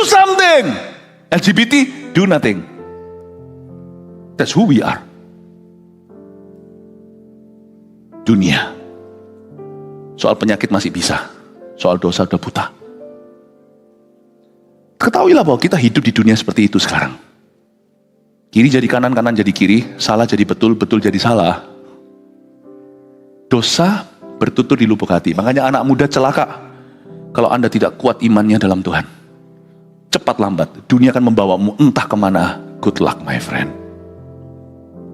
something. LGBT, do nothing. That's who we are. Dunia. Soal penyakit masih bisa. Soal dosa udah buta. Ketahuilah bahwa kita hidup di dunia seperti itu sekarang. Kiri jadi kanan, kanan jadi kiri, salah jadi betul, betul jadi salah. Dosa bertutur di lubuk hati. Makanya anak muda celaka kalau Anda tidak kuat imannya dalam Tuhan. Cepat lambat, dunia akan membawamu entah kemana. Good luck my friend.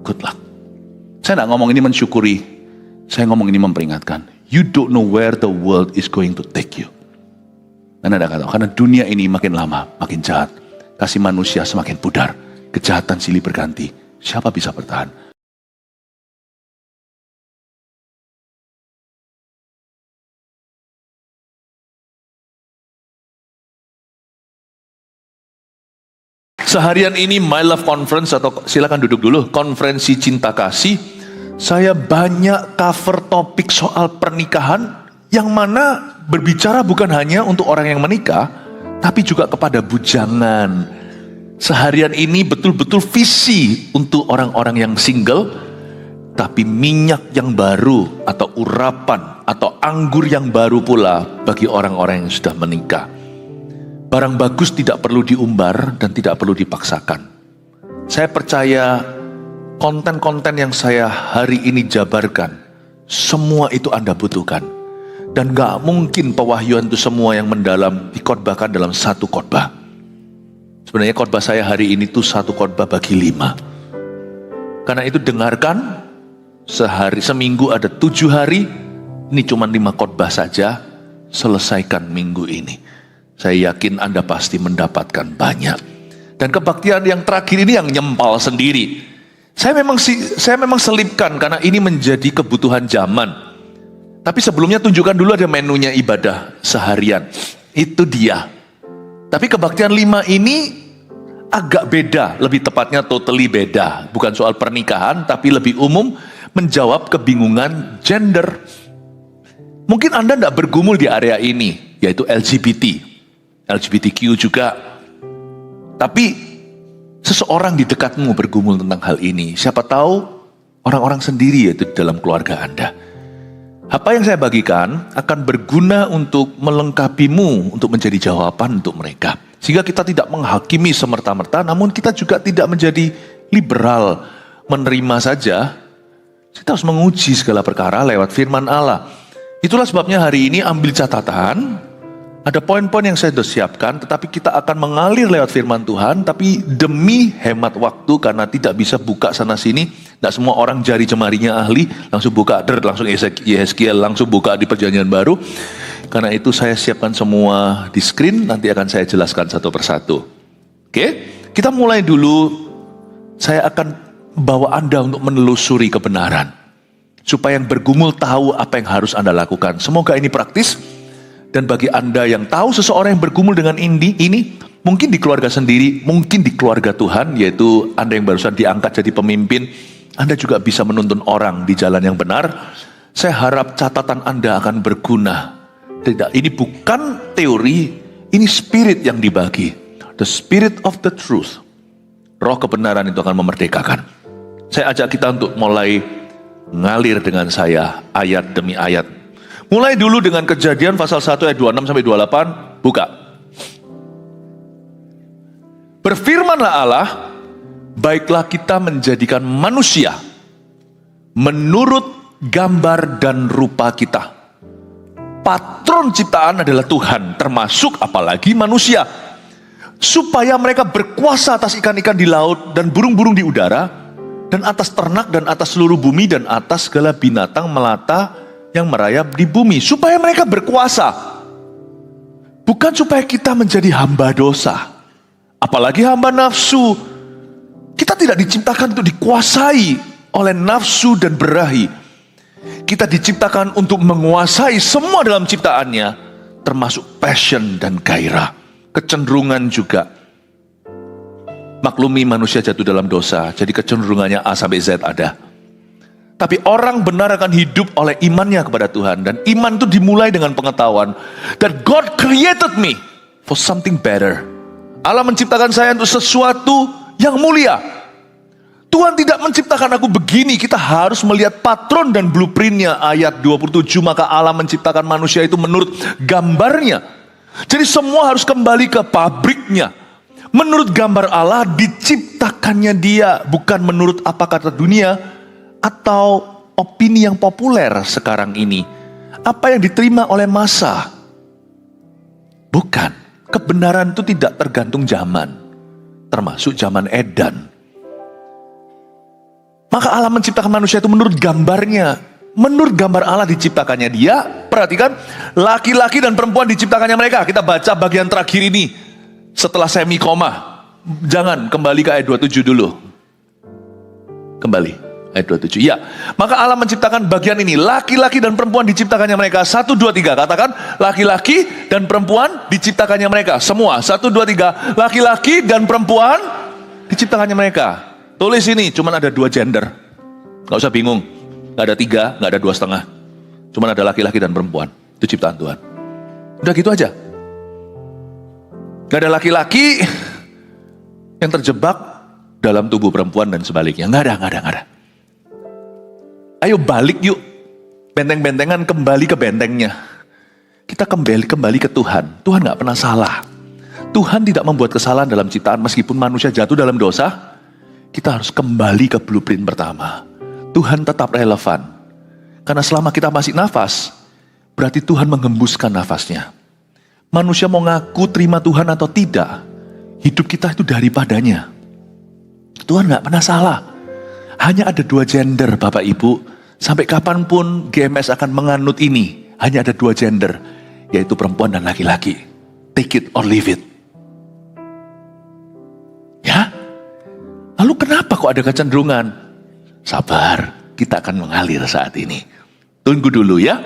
Good luck. Saya tidak ngomong ini mensyukuri, saya ngomong ini memperingatkan. You don't know where the world is going to take you. Dan Anda kata, karena dunia ini makin lama, makin jahat. Kasih manusia semakin pudar. Kejahatan silih berganti. Siapa bisa bertahan? Seharian ini My Love Conference, atau silakan duduk dulu, konferensi cinta kasih. Saya banyak cover topik soal pernikahan, yang mana berbicara bukan hanya untuk orang yang menikah, tapi juga kepada bujangan. Seharian ini betul-betul visi untuk orang-orang yang single, tapi minyak yang baru atau urapan atau anggur yang baru pula bagi orang-orang yang sudah menikah. Barang bagus tidak perlu diumbar dan tidak perlu dipaksakan. Saya percaya konten-konten yang saya hari ini jabarkan, semua itu Anda butuhkan. Dan gak mungkin pewahyuan itu semua yang mendalam dikhotbahkan dalam satu khotbah. Sebenarnya khotbah saya hari ini tuh satu khotbah bagi 5. Karena itu dengarkan, seminggu ada 7 hari, ini cuma 5 khotbah saja, selesaikan minggu ini. Saya yakin Anda pasti mendapatkan banyak. Dan kebaktian yang terakhir ini yang nyempal sendiri. Saya memang selipkan karena ini menjadi kebutuhan zaman. Tapi sebelumnya tunjukkan dulu ada menunya ibadah seharian. Itu dia. Tapi kebaktian 5 ini agak beda, lebih tepatnya totally beda. Bukan soal pernikahan, tapi lebih umum menjawab kebingungan gender. Mungkin Anda tidak bergumul di area ini, yaitu LGBT. LGBTQ juga. Tapi seseorang di dekatmu bergumul tentang hal ini. Siapa tahu orang-orang sendiri yaitu di dalam keluarga Anda. Apa yang saya bagikan akan berguna untuk melengkapimu untuk menjadi jawaban untuk mereka. Sehingga kita tidak menghakimi semerta-merta, namun kita juga tidak menjadi liberal, menerima saja. Kita harus menguji segala perkara lewat firman Allah. Itulah sebabnya hari ini ambil catatan. Ada poin-poin yang saya sudah siapkan, tetapi kita akan mengalir lewat firman Tuhan, tapi demi hemat waktu, karena tidak bisa buka sana-sini, tidak semua orang jari jemarinya ahli, langsung buka, langsung Yeskiel, langsung buka di perjanjian baru. Karena itu saya siapkan semua di screen, nanti akan saya jelaskan satu persatu. Oke, kita mulai dulu, saya akan bawa Anda untuk menelusuri kebenaran, supaya yang bergumul tahu apa yang harus Anda lakukan. Semoga ini praktis. Dan bagi Anda yang tahu seseorang yang bergumul dengan ini, mungkin di keluarga sendiri, mungkin di keluarga Tuhan, yaitu Anda yang barusan diangkat jadi pemimpin, Anda juga bisa menuntun orang di jalan yang benar. Saya harap catatan Anda akan berguna. Tidak, ini bukan teori, ini spirit yang dibagi. The spirit of the truth. Roh kebenaran itu akan memerdekakan. Saya ajak kita untuk mulai ngalir dengan saya, ayat demi ayat. Mulai dulu dengan Kejadian pasal 1 ayat 26 sampai 28, buka. Berfirmanlah Allah, baiklah kita menjadikan manusia menurut gambar dan rupa kita. Patron ciptaan adalah Tuhan, termasuk apalagi manusia. Supaya mereka berkuasa atas ikan-ikan di laut dan burung-burung di udara, dan atas ternak dan atas seluruh bumi dan atas segala binatang melata yang merayap di bumi, supaya mereka berkuasa. Bukan supaya kita menjadi hamba dosa, apalagi hamba nafsu. Kita tidak diciptakan untuk dikuasai oleh nafsu dan berahi. Kita diciptakan untuk menguasai semua dalam ciptaannya, termasuk passion dan gairah, kecenderungan juga. Maklumi manusia jatuh dalam dosa, jadi kecenderungannya A sampai Z ada. Tapi orang benar akan hidup oleh imannya kepada Tuhan. Dan iman itu dimulai dengan pengetahuan that God created me for something better. Allah menciptakan saya untuk sesuatu yang mulia. Tuhan tidak menciptakan aku begini. Kita harus melihat patron dan blueprintnya. Ayat 27, maka Allah menciptakan manusia itu menurut gambarnya. Jadi semua harus kembali ke pabriknya. Menurut gambar Allah diciptakannya dia. Bukan menurut apa kata dunia atau opini yang populer sekarang ini. Apa yang diterima oleh massa. Bukan. Kebenaran itu tidak tergantung zaman. Termasuk zaman edan. Maka Allah menciptakan manusia itu menurut gambarnya. Menurut gambar Allah diciptakannya dia. Perhatikan, laki-laki dan perempuan diciptakannya mereka. Kita baca bagian terakhir ini. Setelah semikoma. Jangan, kembali ke ayat 27 dulu. Kembali, ayat 27. Ya, maka Allah menciptakan bagian ini. Laki-laki dan perempuan diciptakannya mereka. 1, 2, 3. Katakan, laki-laki dan perempuan diciptakannya mereka. Semua, 1, 2, 3. Laki-laki dan perempuan diciptakannya mereka. Tulis ini, cuman ada 2 gender. Gak usah bingung. Gak ada 3, gak ada 2,5. Cuman ada laki-laki dan perempuan. Itu ciptaan Tuhan. Udah gitu aja. Gak ada laki-laki yang terjebak dalam tubuh perempuan dan sebaliknya. Gak ada. Ayo balik yuk. Benteng-bentengan kembali ke bentengnya. Kita kembali ke Tuhan. Tuhan gak pernah salah. Tuhan tidak membuat kesalahan dalam ciptaan meskipun manusia jatuh dalam dosa. Kita harus kembali ke blueprint pertama. Tuhan tetap relevan. Karena selama kita masih nafas, berarti Tuhan menghembuskan nafasnya. Manusia mau ngaku terima Tuhan atau tidak, hidup kita itu daripadanya. Tuhan gak pernah salah. Hanya ada 2 gender, Bapak Ibu. Sampai kapanpun GMS akan menganut ini. Hanya ada 2 gender, yaitu perempuan dan laki-laki. Take it or leave it. Ya? Lalu kenapa kok ada kecenderungan? Sabar, kita akan mengalir saat ini. Tunggu dulu ya.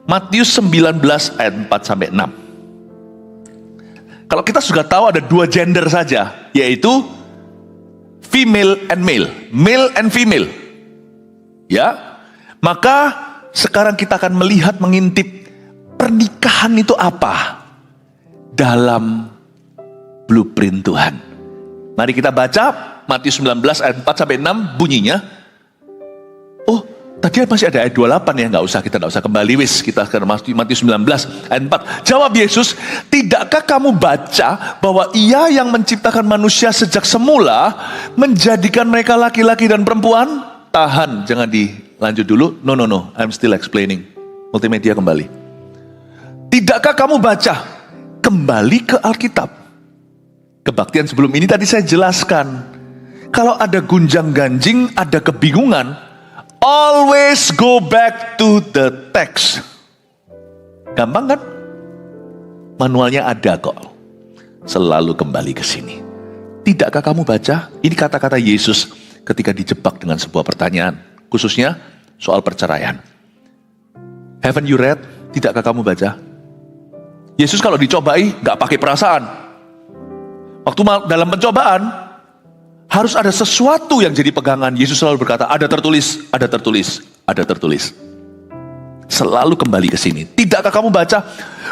Matius 19 ayat 4-6. Kalau kita sudah tahu ada 2 gender saja, yaitu female and male and female. Ya. Maka sekarang kita akan melihat, mengintip pernikahan itu apa dalam blueprint Tuhan. Mari kita baca Matius 19 ayat 4-6 bunyinya. Oh, tadi masih ada ayat 28 ya, kita nggak usah kembali kita ke Matius 19 ayat 4. Jawab Yesus, tidakkah kamu baca bahwa Ia yang menciptakan manusia sejak semula menjadikan mereka laki-laki dan perempuan? Tahan, jangan dilanjut dulu. No, I'm still explaining. Multimedia kembali. Tidakkah kamu baca? Kembali ke Alkitab. Kebaktian sebelum ini tadi saya jelaskan. Kalau ada gunjang-ganjing, ada kebingungan, always go back to the text. Gampang kan? Manualnya ada kok. Selalu kembali ke sini. Tidakkah kamu baca? Ini kata-kata Yesus ketika dijebak dengan sebuah pertanyaan. Khususnya soal perceraian. Haven't you read? Tidakkah kamu baca? Yesus kalau dicobai, gak pakai perasaan. Waktu dalam pencobaan, harus ada sesuatu yang jadi pegangan. Yesus selalu berkata, ada tertulis, ada tertulis, ada tertulis. Selalu kembali ke sini. Tidakkah kamu baca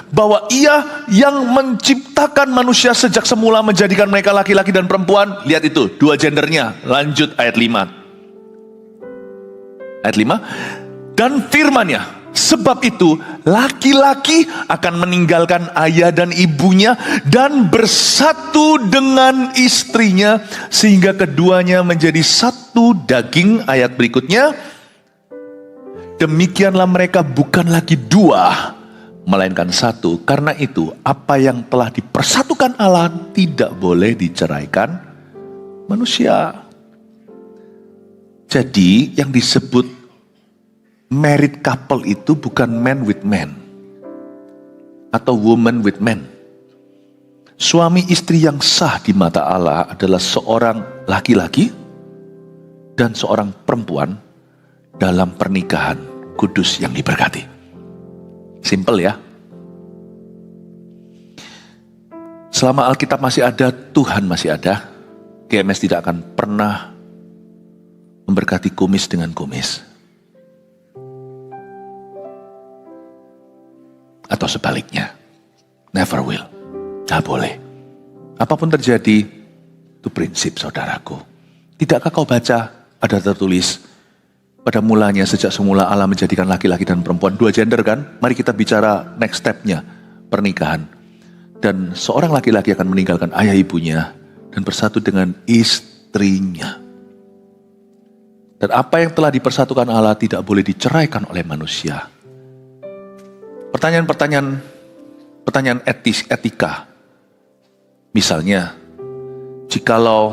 bahwa Ia yang menciptakan manusia sejak semula menjadikan mereka laki-laki dan perempuan? Lihat itu, 2 gendernya. Lanjut ayat 5. Ayat 5. Dan firman-Nya, sebab itu laki-laki akan meninggalkan ayah dan ibunya dan bersatu dengan istrinya sehingga keduanya menjadi satu daging. Ayat berikutnya, demikianlah mereka bukan lagi 2 melainkan 1. Karena itu apa yang telah dipersatukan Allah tidak boleh diceraikan manusia. Jadi yang disebut married couple itu bukan man with man atau woman with man. Suami istri yang sah di mata Allah adalah seorang laki-laki dan seorang perempuan dalam pernikahan kudus yang diberkati. Simple ya. Selama Alkitab masih ada, Tuhan masih ada. GMS tidak akan pernah memberkati kumis dengan kumis. Atau sebaliknya. Never will. Gak boleh. Apapun terjadi, itu prinsip saudaraku. Tidakkah kau baca, ada tertulis, pada mulanya sejak semula Allah menjadikan laki-laki dan perempuan, dua gender kan? Mari kita bicara next step-nya, pernikahan. Dan seorang laki-laki akan meninggalkan ayah ibunya dan bersatu dengan istrinya. Dan apa yang telah dipersatukan Allah tidak boleh diceraikan oleh manusia. Pertanyaan etika. Misalnya, jikalau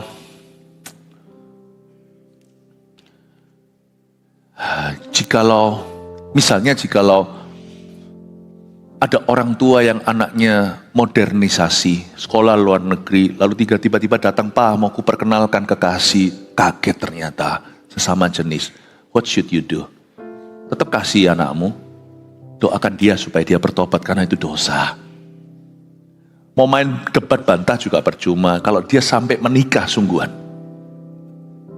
ada orang tua yang anaknya modernisasi, sekolah luar negeri, lalu tiba-tiba datang, "Pak, mau ku perkenalkan kekasih." Kaget ternyata, sesama jenis. What should you do? Tetap kasih anakmu, doakan dia supaya dia bertobat karena itu dosa. Mau main debat bantah juga percuma kalau dia sampai menikah sungguhan.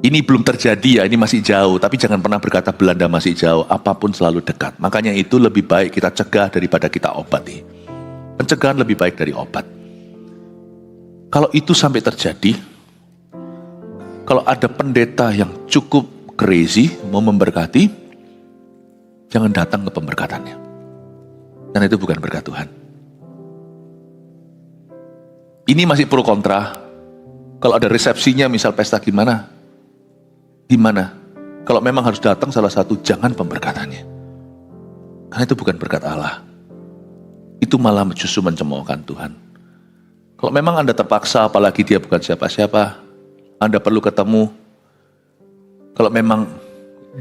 Ini belum terjadi ya, ini masih jauh. Tapi jangan pernah berkata Belanda masih jauh, apapun selalu dekat. Makanya itu lebih baik kita cegah daripada kita obati. Pencegahan lebih baik dari obat. Kalau itu sampai terjadi, kalau ada pendeta yang cukup crazy, mau memberkati, jangan datang ke pemberkatannya. Karena itu bukan berkat Tuhan. Ini masih pro kontra. Kalau ada resepsinya, misal pesta gimana? Gimana? Kalau memang harus datang salah satu, jangan pemberkatannya. Karena itu bukan berkat Allah. Itu malah justru mencemoohkan Tuhan. Kalau memang Anda terpaksa, apalagi dia bukan siapa-siapa, Anda perlu ketemu. Kalau memang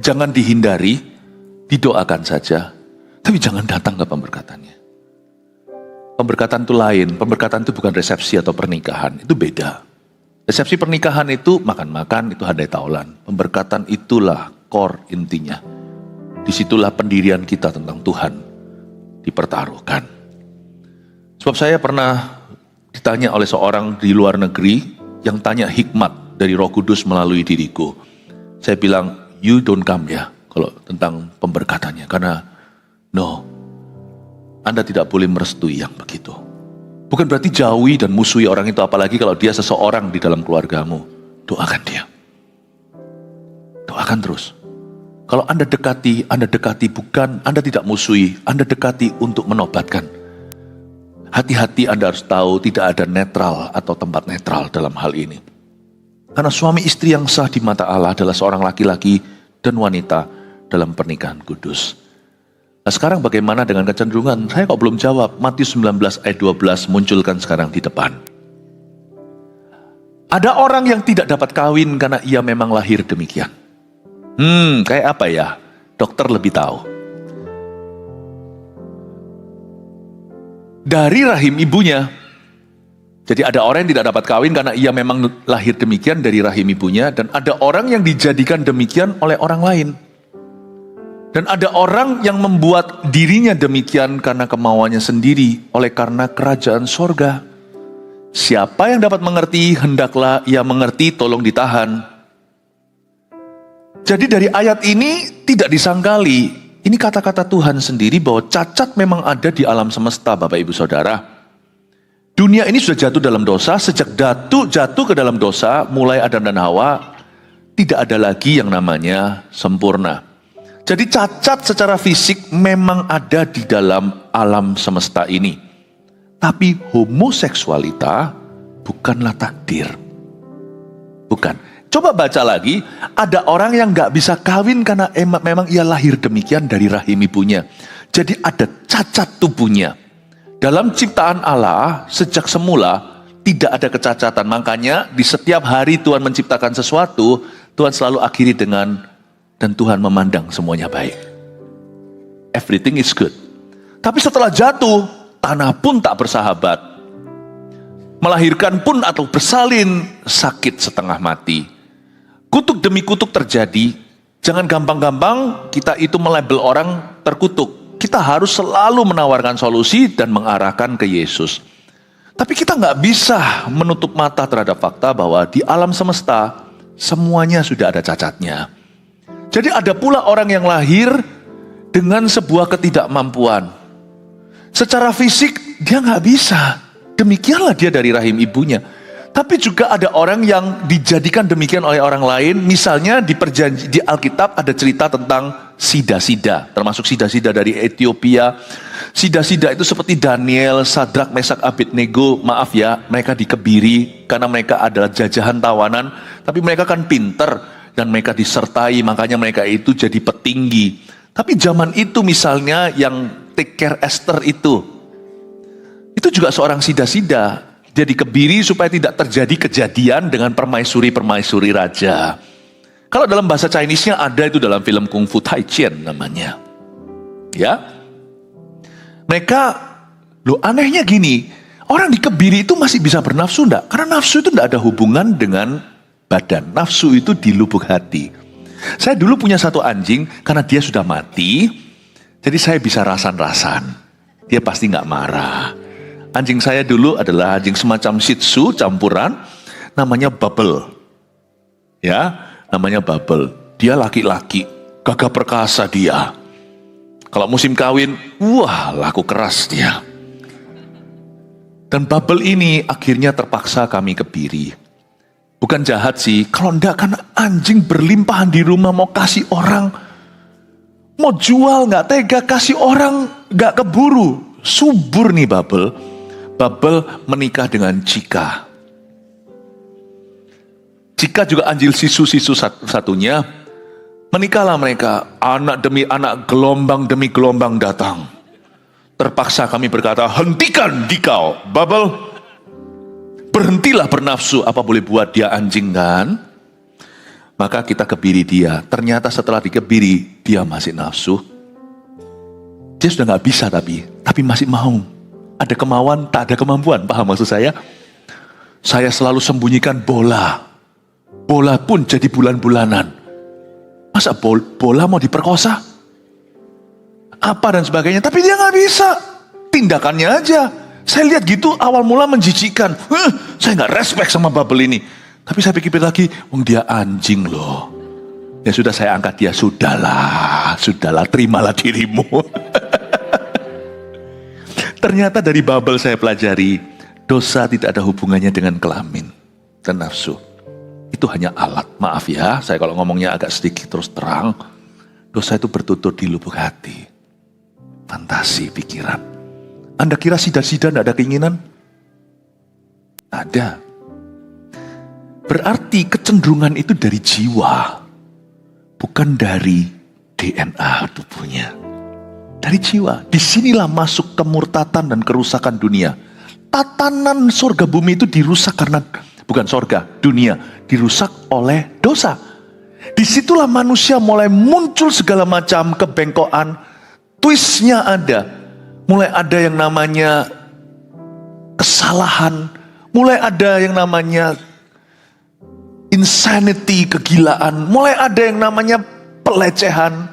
jangan dihindari, didoakan saja. Tapi jangan datang ke pemberkatannya. Pemberkatan itu lain, pemberkatan itu bukan resepsi atau pernikahan, itu beda. Resepsi pernikahan itu makan-makan, itu handai taulan. Pemberkatan itulah core intinya. Disitulah pendirian kita tentang Tuhan dipertaruhkan. Sebab saya pernah ditanya oleh seorang di luar negeri yang tanya hikmat dari Roh Kudus melalui diriku. Saya bilang, you don't come ya, kalau tentang pemberkatannya. Karena, no, Anda tidak boleh merestui yang begitu. Bukan berarti jauhi dan musuhi orang itu, apalagi kalau dia seseorang di dalam keluargamu. Doakan dia. Doakan terus. Kalau Anda dekati bukan, Anda tidak musuhi, Anda dekati untuk menobatkan. Hati-hati, Anda harus tahu tidak ada netral atau tempat netral dalam hal ini. Karena suami istri yang sah di mata Allah adalah seorang laki-laki dan wanita dalam pernikahan kudus. Nah sekarang bagaimana dengan kecenderungan? Saya kok belum jawab. Matius 19 ayat 12 munculkan sekarang di depan. Ada orang yang tidak dapat kawin karena ia memang lahir demikian. Kayak apa ya? Dokter lebih tahu. Dari rahim ibunya. Jadi ada orang yang tidak dapat kawin karena ia memang lahir demikian dari rahim ibunya. Dan ada orang yang dijadikan demikian oleh orang lain. Dan ada orang yang membuat dirinya demikian karena kemauannya sendiri, oleh karena kerajaan sorga. Siapa yang dapat mengerti, hendaklah ia mengerti, tolong ditahan. Jadi dari ayat ini tidak disangkali, ini kata-kata Tuhan sendiri bahwa cacat memang ada di alam semesta, Bapak Ibu Saudara. Dunia ini sudah jatuh dalam dosa, sejak jatuh ke dalam dosa, mulai Adam dan Hawa, tidak ada lagi yang namanya sempurna. Jadi cacat secara fisik memang ada di dalam alam semesta ini. Tapi homoseksualita bukanlah takdir. Bukan. Coba baca lagi, ada orang yang gak bisa kawin karena memang ia lahir demikian dari rahim ibunya. Jadi ada cacat tubuhnya. Dalam ciptaan Allah, sejak semula tidak ada kecacatan. Makanya di setiap hari Tuhan menciptakan sesuatu, Tuhan selalu akhiri dengan dan Tuhan memandang semuanya baik. Everything is good. Tapi setelah jatuh, tanah pun tak bersahabat. Melahirkan pun atau bersalin, sakit setengah mati. Kutuk demi kutuk terjadi. Jangan gampang-gampang kita itu melabel orang terkutuk. Kita harus selalu menawarkan solusi dan mengarahkan ke Yesus. Tapi kita nggak bisa menutup mata terhadap fakta bahwa di alam semesta, semuanya sudah ada cacatnya. Jadi ada pula orang yang lahir dengan sebuah ketidakmampuan. Secara fisik dia nggak bisa. Demikianlah dia dari rahim ibunya. Tapi juga ada orang yang dijadikan demikian oleh orang lain. Misalnya di Alkitab ada cerita tentang sida-sida, termasuk sida-sida dari Ethiopia. Sida-sida itu seperti Daniel, Sadrak, Mesak, Abednego. Maaf ya, mereka dikebiri karena mereka adalah jajahan tawanan. Tapi mereka kan pinter dan mereka disertai, makanya mereka itu jadi petinggi. Tapi zaman itu misalnya yang take care Esther itu juga seorang sida-sida. Dia dikebiri supaya tidak terjadi kejadian dengan permaisuri-permaisuri raja. Kalau dalam bahasa Chinese-nya ada itu dalam film Kung Fu Taijian namanya. Ya. Mereka, anehnya gini, orang dikebiri itu masih bisa bernafsu enggak? Karena nafsu itu enggak ada hubungan dengan badan. Nafsu itu di lubuk hati. Saya dulu punya satu anjing, karena dia sudah mati, jadi saya bisa rasan-rasan. Dia pasti enggak marah. Anjing saya dulu adalah anjing semacam Shih Tzu campuran, namanya Bubble. Ya, namanya Bubble. Dia laki-laki, gagah perkasa dia. Kalau musim kawin, wah laku keras dia. Dan Bubble ini akhirnya terpaksa kami kebiri. Bukan jahat sih, kalau enggak kan anjing berlimpahan di rumah mau kasih orang. Mau jual nggak tega, kasih orang nggak keburu. Subur nih Bubble. Bubble menikah dengan Cika. Cika juga anjing sisu-sisu satunya. Menikahlah mereka, anak demi anak, gelombang demi gelombang datang. Terpaksa kami berkata, hentikan dikau, Bubble. Berhentilah bernafsu, apa boleh buat, dia anjing kan? Maka kita kebiri dia. Ternyata setelah dikebiri, dia masih nafsu. Dia sudah nggak bisa tapi masih mau. Ada kemauan, tak ada kemampuan. Paham maksud saya? Saya selalu sembunyikan bola. Bola pun jadi bulan-bulanan. Masa bola mau diperkosa? Apa dan sebagainya. Tapi dia nggak bisa. Tindakannya aja. Saya lihat gitu awal mula menjijikkan. Saya nggak respect sama Bubble ini. Tapi saya pikir lagi, dia anjing loh. Ya sudah saya angkat dia. Sudahlah, terimalah dirimu. Ternyata dari Bubble saya pelajari, dosa tidak ada hubungannya dengan kelamin dan nafsu. Itu hanya alat. Maaf ya, saya kalau ngomongnya agak sedikit terus terang. Dosa itu bertutur di lubuk hati. Fantasi, pikiran. Anda kira sida-sida tidak ada keinginan? Ada. Berarti kecenderungan itu dari jiwa. Bukan dari DNA tubuhnya. Dari jiwa. Disinilah masuk kemurtatan dan kerusakan dunia. Tatanan surga bumi itu dirusak karena, bukan surga, dunia. Dirusak oleh dosa. Disitulah manusia mulai muncul segala macam kebengkokan. Twistnya ada. Mulai ada yang namanya kesalahan. Mulai ada yang namanya insanity, kegilaan. Mulai ada yang namanya pelecehan.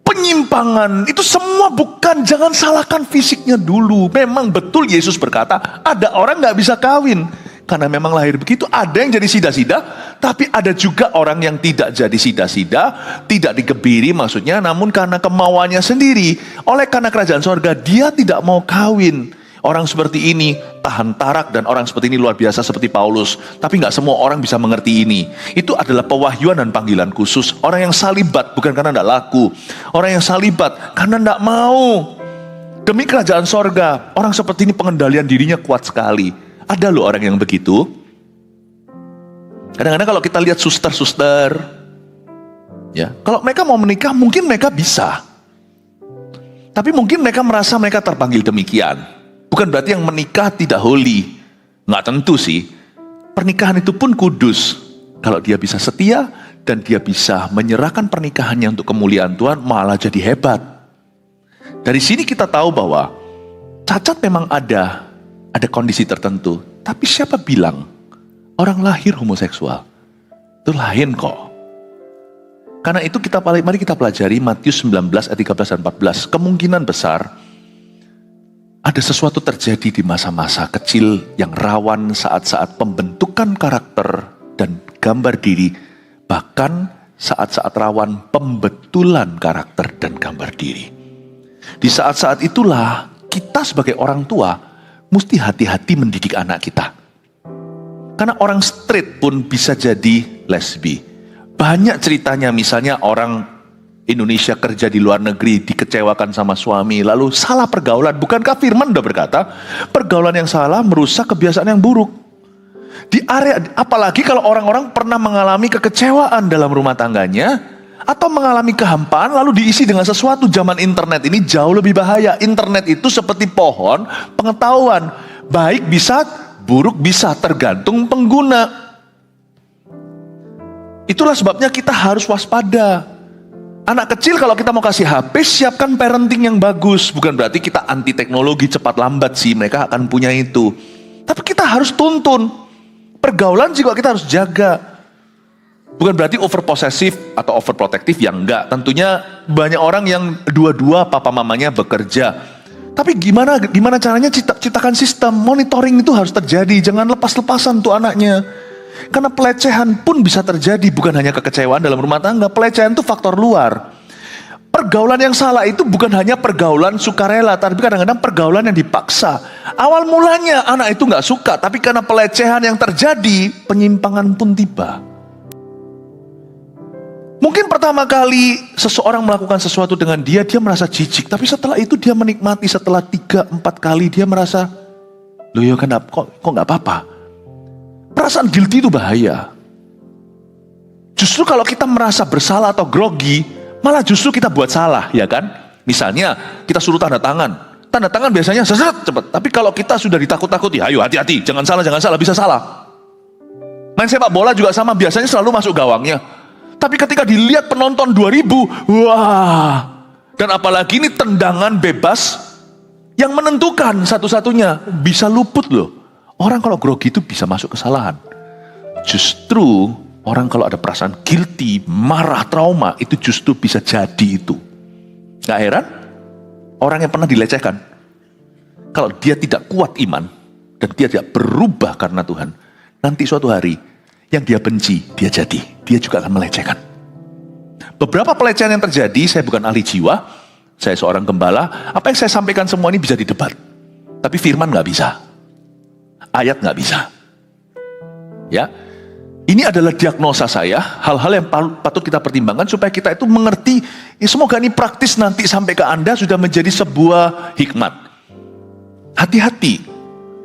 Penyimpangan, itu semua bukan, jangan salahkan fisiknya dulu. Memang betul Yesus berkata, ada orang gak bisa kawin. Karena memang lahir begitu, ada yang jadi sida-sida. Tapi ada juga orang yang tidak jadi sida-sida, tidak dikebiri maksudnya, namun karena kemauannya sendiri. Oleh karena kerajaan sorga, dia tidak mau kawin. Orang seperti ini tahan tarak dan orang seperti ini luar biasa seperti Paulus. Tapi gak semua orang bisa mengerti ini. Itu adalah pewahyuan dan panggilan khusus. Orang yang salibat bukan karena gak laku. Orang yang salibat karena gak mau. Demi kerajaan sorga. Orang seperti ini pengendalian dirinya kuat sekali. Ada loh orang yang begitu. Kadang-kadang kalau kita lihat suster-suster. Ya, kalau mereka mau menikah mungkin mereka bisa. Tapi mungkin mereka merasa mereka terpanggil demikian. Bukan berarti yang menikah tidak holy. Nggak tentu sih. Pernikahan itu pun kudus. Kalau dia bisa setia dan dia bisa menyerahkan pernikahannya untuk kemuliaan Tuhan, malah jadi hebat. Dari sini kita tahu bahwa cacat memang ada kondisi tertentu. Tapi siapa bilang orang lahir homoseksual? Itu lain kok. Karena itu mari kita pelajari Matius 19 ayat 13 dan 14. Kemungkinan besar ada sesuatu terjadi di masa-masa kecil yang rawan saat-saat pembentukan karakter dan gambar diri, bahkan saat-saat rawan pembetulan karakter dan gambar diri. Di saat-saat itulah kita sebagai orang tua mesti hati-hati mendidik anak kita. Karena orang straight pun bisa jadi lesbi. Banyak ceritanya, misalnya orang Indonesia kerja di luar negeri, dikecewakan sama suami, lalu salah pergaulan. Bukankah firman udah berkata, pergaulan yang salah merusak kebiasaan yang buruk. Di area, apalagi kalau orang-orang pernah mengalami kekecewaan dalam rumah tangganya, atau mengalami kehampaan lalu diisi dengan sesuatu. Zaman internet ini jauh lebih bahaya. Internet itu seperti pohon pengetahuan. Baik bisa, buruk bisa, tergantung pengguna. Itulah sebabnya kita harus waspada. Anak kecil kalau kita mau kasih HP, siapkan parenting yang bagus. Bukan berarti kita anti teknologi, cepat lambat sih, mereka akan punya itu. Tapi kita harus tuntun. Pergaulan juga kita harus jaga. Bukan berarti over posesif atau over protektif, yang enggak. Tentunya banyak orang yang dua-dua papa mamanya bekerja. Tapi gimana caranya ciptakan sistem monitoring itu harus terjadi. Jangan lepas-lepasan tuh anaknya. Karena pelecehan pun bisa terjadi, bukan hanya kekecewaan dalam rumah tangga. Pelecehan itu faktor luar. Pergaulan yang salah itu bukan hanya pergaulan sukarela, tapi kadang-kadang pergaulan yang dipaksa. Awal mulanya anak itu gak suka, tapi karena pelecehan yang terjadi, penyimpangan pun tiba. Mungkin pertama kali seseorang melakukan sesuatu dengan dia merasa jijik. Tapi setelah itu dia menikmati, setelah 3-4 kali dia merasa, loh ya kok gak apa-apa. Perasaan guilty itu bahaya. Justru kalau kita merasa bersalah atau grogi, malah justru kita buat salah, ya kan? Misalnya kita suruh tanda tangan. Tanda tangan biasanya seret cepat. Tapi kalau kita sudah ditakut-takuti, ayo hati-hati, jangan salah, bisa salah. Main sepak bola juga sama, biasanya selalu masuk gawangnya. Tapi ketika dilihat penonton 2000, wah. Dan apalagi ini tendangan bebas yang menentukan satu-satunya, bisa luput loh. Orang kalau grogi itu bisa masuk kesalahan. Justru orang kalau ada perasaan guilty, marah, trauma, itu justru bisa jadi itu. Gak heran, orang yang pernah dilecehkan, kalau dia tidak kuat iman, dan dia tidak berubah karena Tuhan, nanti suatu hari, yang dia benci, dia jadi. Dia juga akan melecehkan. Beberapa pelecehan yang terjadi, saya bukan ahli jiwa, saya seorang gembala, apa yang saya sampaikan semua ini bisa didebat. Tapi firman gak bisa. Ayat gak bisa. Ya, ini adalah diagnosa saya, hal-hal yang patut kita pertimbangkan supaya kita itu mengerti. Semoga ini praktis nanti sampai ke Anda sudah menjadi sebuah hikmat. Hati-hati.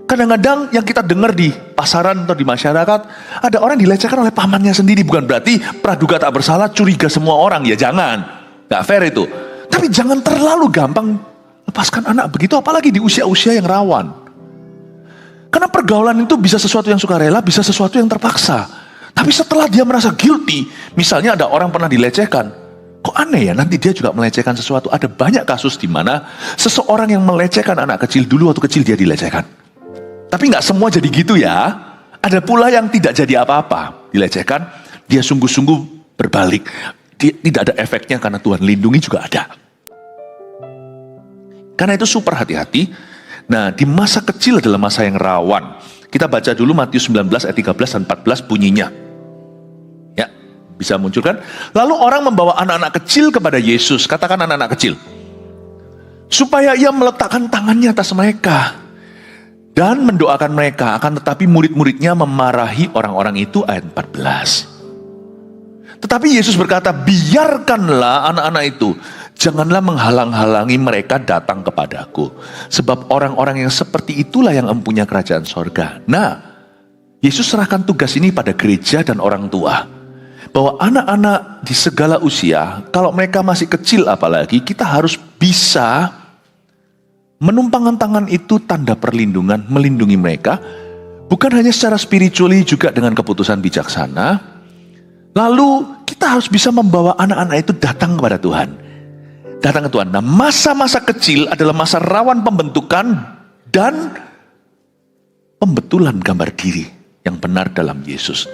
Kadang-kadang yang kita dengar di pasaran atau di masyarakat, ada orang dilecehkan oleh pamannya sendiri. Bukan berarti praduga tak bersalah, curiga semua orang. Ya jangan, gak fair itu. Tapi jangan terlalu gampang lepaskan anak begitu, apalagi di usia-usia yang rawan. Karena pergaulan itu bisa sesuatu yang sukarela, bisa sesuatu yang terpaksa. Tapi setelah dia merasa guilty, misalnya ada orang pernah dilecehkan, kok aneh ya, nanti dia juga melecehkan sesuatu. Ada banyak kasus di mana seseorang yang melecehkan anak kecil, dulu waktu kecil dia dilecehkan. Tapi gak semua jadi gitu ya. Ada pula yang tidak jadi apa-apa, dilecehkan, dia sungguh-sungguh berbalik. Tidak ada efeknya karena Tuhan lindungi juga ada. Karena itu super hati-hati. Nah, di masa kecil adalah masa yang rawan. Kita baca dulu Matius 19 ayat 13 dan 14 bunyinya. Ya, bisa muncul kan? Lalu orang membawa anak-anak kecil kepada Yesus. Katakan anak-anak kecil. Supaya ia meletakkan tangannya atas mereka. Dan mendoakan mereka. Akan tetapi murid-muridnya memarahi orang-orang itu, ayat 14. Tetapi Yesus berkata, biarkanlah anak-anak itu. Janganlah menghalang-halangi mereka datang kepadaku. Sebab orang-orang yang seperti itulah yang mempunyai kerajaan sorga. Nah, Yesus serahkan tugas ini pada gereja dan orang tua. Bahwa anak-anak di segala usia, kalau mereka masih kecil apalagi, kita harus bisa menumpangkan tangan itu tanda perlindungan, melindungi mereka. Bukan hanya secara spiritually, juga dengan keputusan bijaksana. Lalu kita harus bisa membawa anak-anak itu datang kepada Tuhan. Datang ke Tuhan. Nah, masa-masa kecil adalah masa rawan pembentukan dan pembetulan gambar diri yang benar dalam Yesus.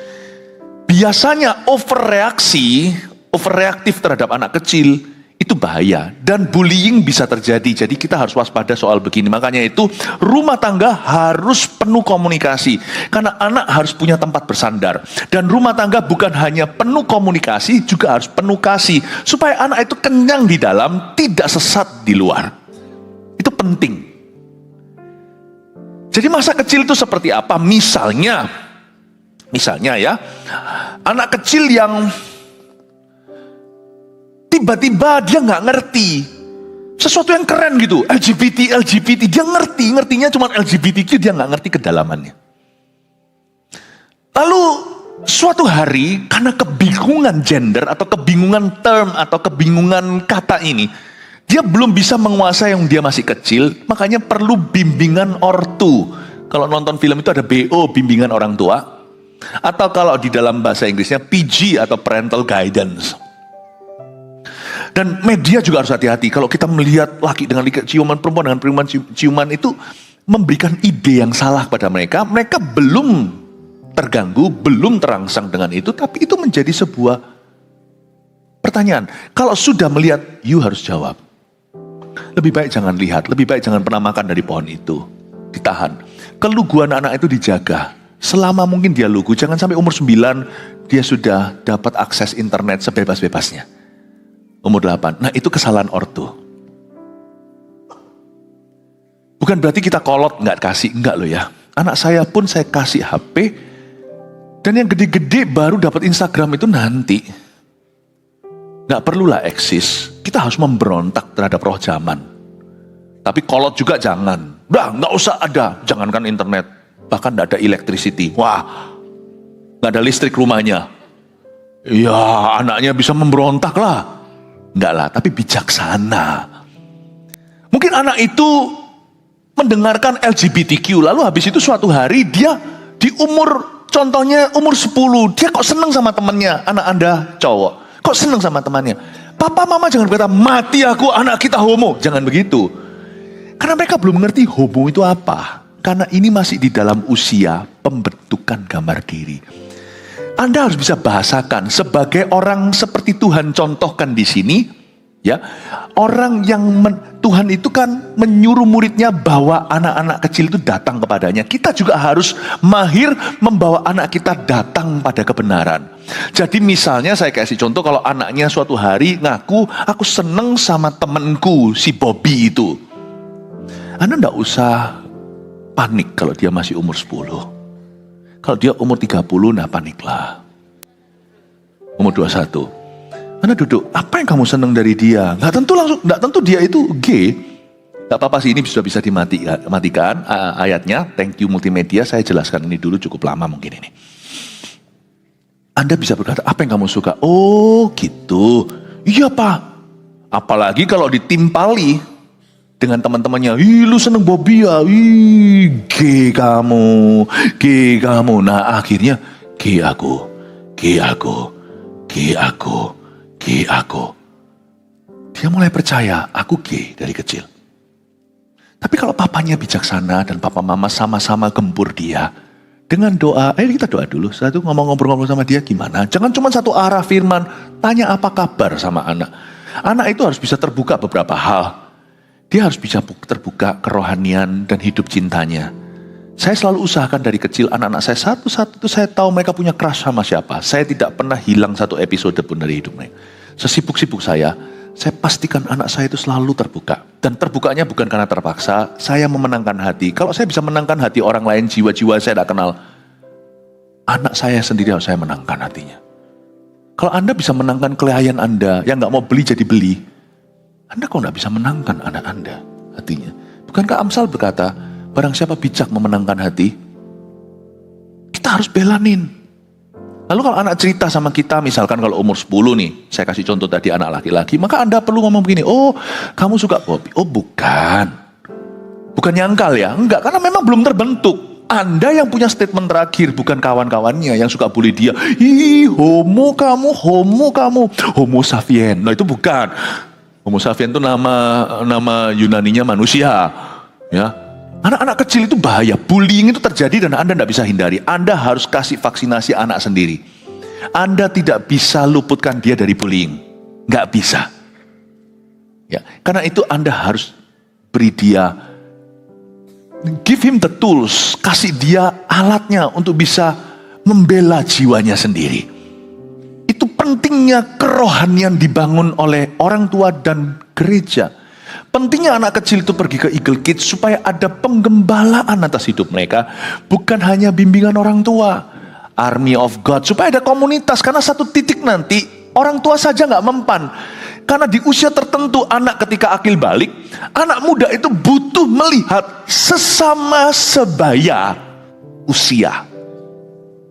Biasanya overreaktif terhadap anak kecil itu bahaya. Dan bullying bisa terjadi. Jadi kita harus waspada soal begini. Makanya itu rumah tangga harus penuh komunikasi. Karena anak harus punya tempat bersandar. Dan rumah tangga bukan hanya penuh komunikasi, juga harus penuh kasih. Supaya anak itu kenyang di dalam, tidak sesat di luar. Itu penting. Jadi masa kecil itu seperti apa? Misalnya ya, anak kecil yang tiba-tiba dia nggak ngerti sesuatu yang keren gitu, LGBT, dia ngertinya cuma LGBTQ, dia nggak ngerti kedalamannya. Lalu suatu hari karena kebingungan gender atau kebingungan term atau kebingungan kata ini, dia belum bisa menguasai yang dia masih kecil, makanya perlu bimbingan ortu. Kalau nonton film itu ada BO, bimbingan orang tua. Atau kalau di dalam bahasa Inggrisnya PG atau parental guidance. Dan media juga harus hati-hati. Kalau kita melihat laki dengan laki ciuman, perempuan dengan perempuan ciuman, itu memberikan ide yang salah pada mereka. Mereka belum terganggu, belum terangsang dengan itu, tapi itu menjadi sebuah pertanyaan. Kalau sudah melihat, you harus jawab. Lebih baik jangan lihat, lebih baik jangan pernah makan dari pohon itu. Ditahan. Keluguan anak itu dijaga. Selama mungkin dia lugu, jangan sampai umur 9 dia sudah dapat akses internet sebebas-bebasnya. Umur 8, nah itu kesalahan ortu. Bukan berarti kita kolot nggak kasih, enggak loh ya. Anak saya pun saya kasih HP, dan yang gede-gede baru dapat Instagram itu nanti. Nggak perlulah eksis, kita harus memberontak terhadap roh zaman. Tapi kolot juga jangan, nggak usah ada, jangankan internet. Bahkan tidak ada electricity. Wah, nggak ada listrik rumahnya. Ya, anaknya bisa memberontak lah. Enggak lah, tapi bijaksana. Mungkin anak itu mendengarkan LGBTQ, lalu habis itu suatu hari dia di contohnya umur 10, dia kok seneng sama temannya, anak Anda cowok. Kok seneng sama temannya? Papa mama jangan berkata, mati aku anak kita homo. Jangan begitu. Karena mereka belum mengerti homo itu apa. Karena ini masih di dalam usia pembentukan gambar diri. Anda harus bisa bahasakan sebagai orang seperti Tuhan contohkan di sini, ya. Orang yang Tuhan itu kan menyuruh muridnya bawa anak-anak kecil itu datang kepadanya. Kita juga harus mahir membawa anak kita datang pada kebenaran. Jadi misalnya saya kasih contoh, kalau anaknya suatu hari ngaku, aku seneng sama temenku si Bobby itu. Anda enggak usah panik kalau dia masih umur 10. Kalau dia umur 30, nah paniklah. Umur 21. Anda duduk, apa yang kamu senang dari dia? Nggak tentu dia itu gay. Nggak apa-apa sih, ini sudah bisa dimatikan ayatnya. Thank you multimedia, saya jelaskan ini dulu cukup lama mungkin ini. Anda bisa berkata, apa yang kamu suka? Oh gitu. Iya Pak. Apalagi kalau ditimpali dengan teman-temannya, ih lu seneng Bobby ya, ih gay kamu. Nah akhirnya gay aku. Dia mulai percaya, aku gay dari kecil. Tapi kalau papanya bijaksana dan papa mama sama-sama gempur dia, dengan doa, ayo kita doa dulu. Satu ngobrol-ngobrol sama dia gimana. Jangan cuma satu arah firman, tanya apa kabar sama anak. Anak itu harus bisa terbuka beberapa hal. Dia harus bisa terbuka kerohanian dan hidup cintanya. Saya selalu usahakan dari kecil anak-anak saya satu-satu itu saya tahu mereka punya crush sama siapa. Saya tidak pernah hilang satu episode pun dari hidup mereka. Sesibuk-sibuk saya pastikan anak saya itu selalu terbuka. Dan terbukanya bukan karena terpaksa, saya memenangkan hati. Kalau saya bisa menangkan hati orang lain, jiwa-jiwa saya tidak kenal, anak saya sendiri harus saya menangkan hatinya. Kalau Anda bisa menangkan klien Anda yang nggak mau beli jadi beli, Anda kok nggak bisa menangkan anak Anda hatinya? Bukankah Amsal berkata, barang siapa bijak memenangkan hati, kita harus belanin. Lalu kalau anak cerita sama kita, misalkan kalau umur 10 nih, saya kasih contoh tadi anak laki-laki, maka Anda perlu ngomong begini, oh kamu suka Bobby? Oh bukan nyangkal ya, enggak, karena memang belum terbentuk. Anda yang punya statement terakhir, bukan kawan-kawannya yang suka bully dia. Ih homo kamu, homo sapien. Nah itu bukan. Homo sapien itu nama Yunaninya manusia, ya. Anak-anak kecil itu bahaya, bullying itu terjadi dan Anda tidak bisa hindari. Anda harus kasih vaksinasi anak sendiri. Anda tidak bisa luputkan dia dari bullying, nggak bisa. Ya, karena itu Anda harus beri dia, give him the tools, kasih dia alatnya untuk bisa membela jiwanya sendiri. Itu pentingnya kerohanian dibangun oleh orang tua dan gereja. Pentingnya anak kecil itu pergi ke Eagle Kids supaya ada penggembalaan atas hidup mereka. Bukan hanya bimbingan orang tua. Army of God. Supaya ada komunitas. Karena satu titik nanti orang tua saja gak mempan. Karena di usia tertentu anak ketika akil balik. Anak muda itu butuh melihat sesama sebaya usia.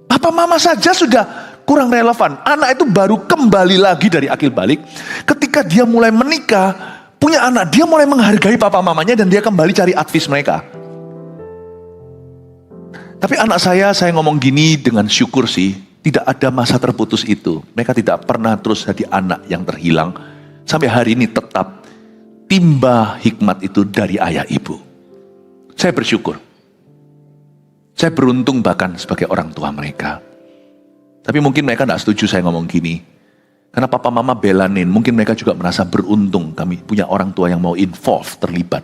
Papa mama saja sudah kurang relevan. Anak itu baru kembali lagi dari akil balik. Ketika dia mulai menikah, punya anak, dia mulai menghargai papa mamanya dan dia kembali cari advice mereka. Tapi anak saya ngomong gini dengan syukur sih, tidak ada masa terputus itu. Mereka tidak pernah terus jadi anak yang terhilang. Sampai hari ini tetap timba hikmat itu dari ayah ibu. Saya bersyukur. Saya beruntung bahkan sebagai orang tua mereka. Tapi mungkin mereka tidak setuju saya ngomong gini. Karena papa mama belanin, mungkin mereka juga merasa beruntung kami punya orang tua yang mau involve, terlibat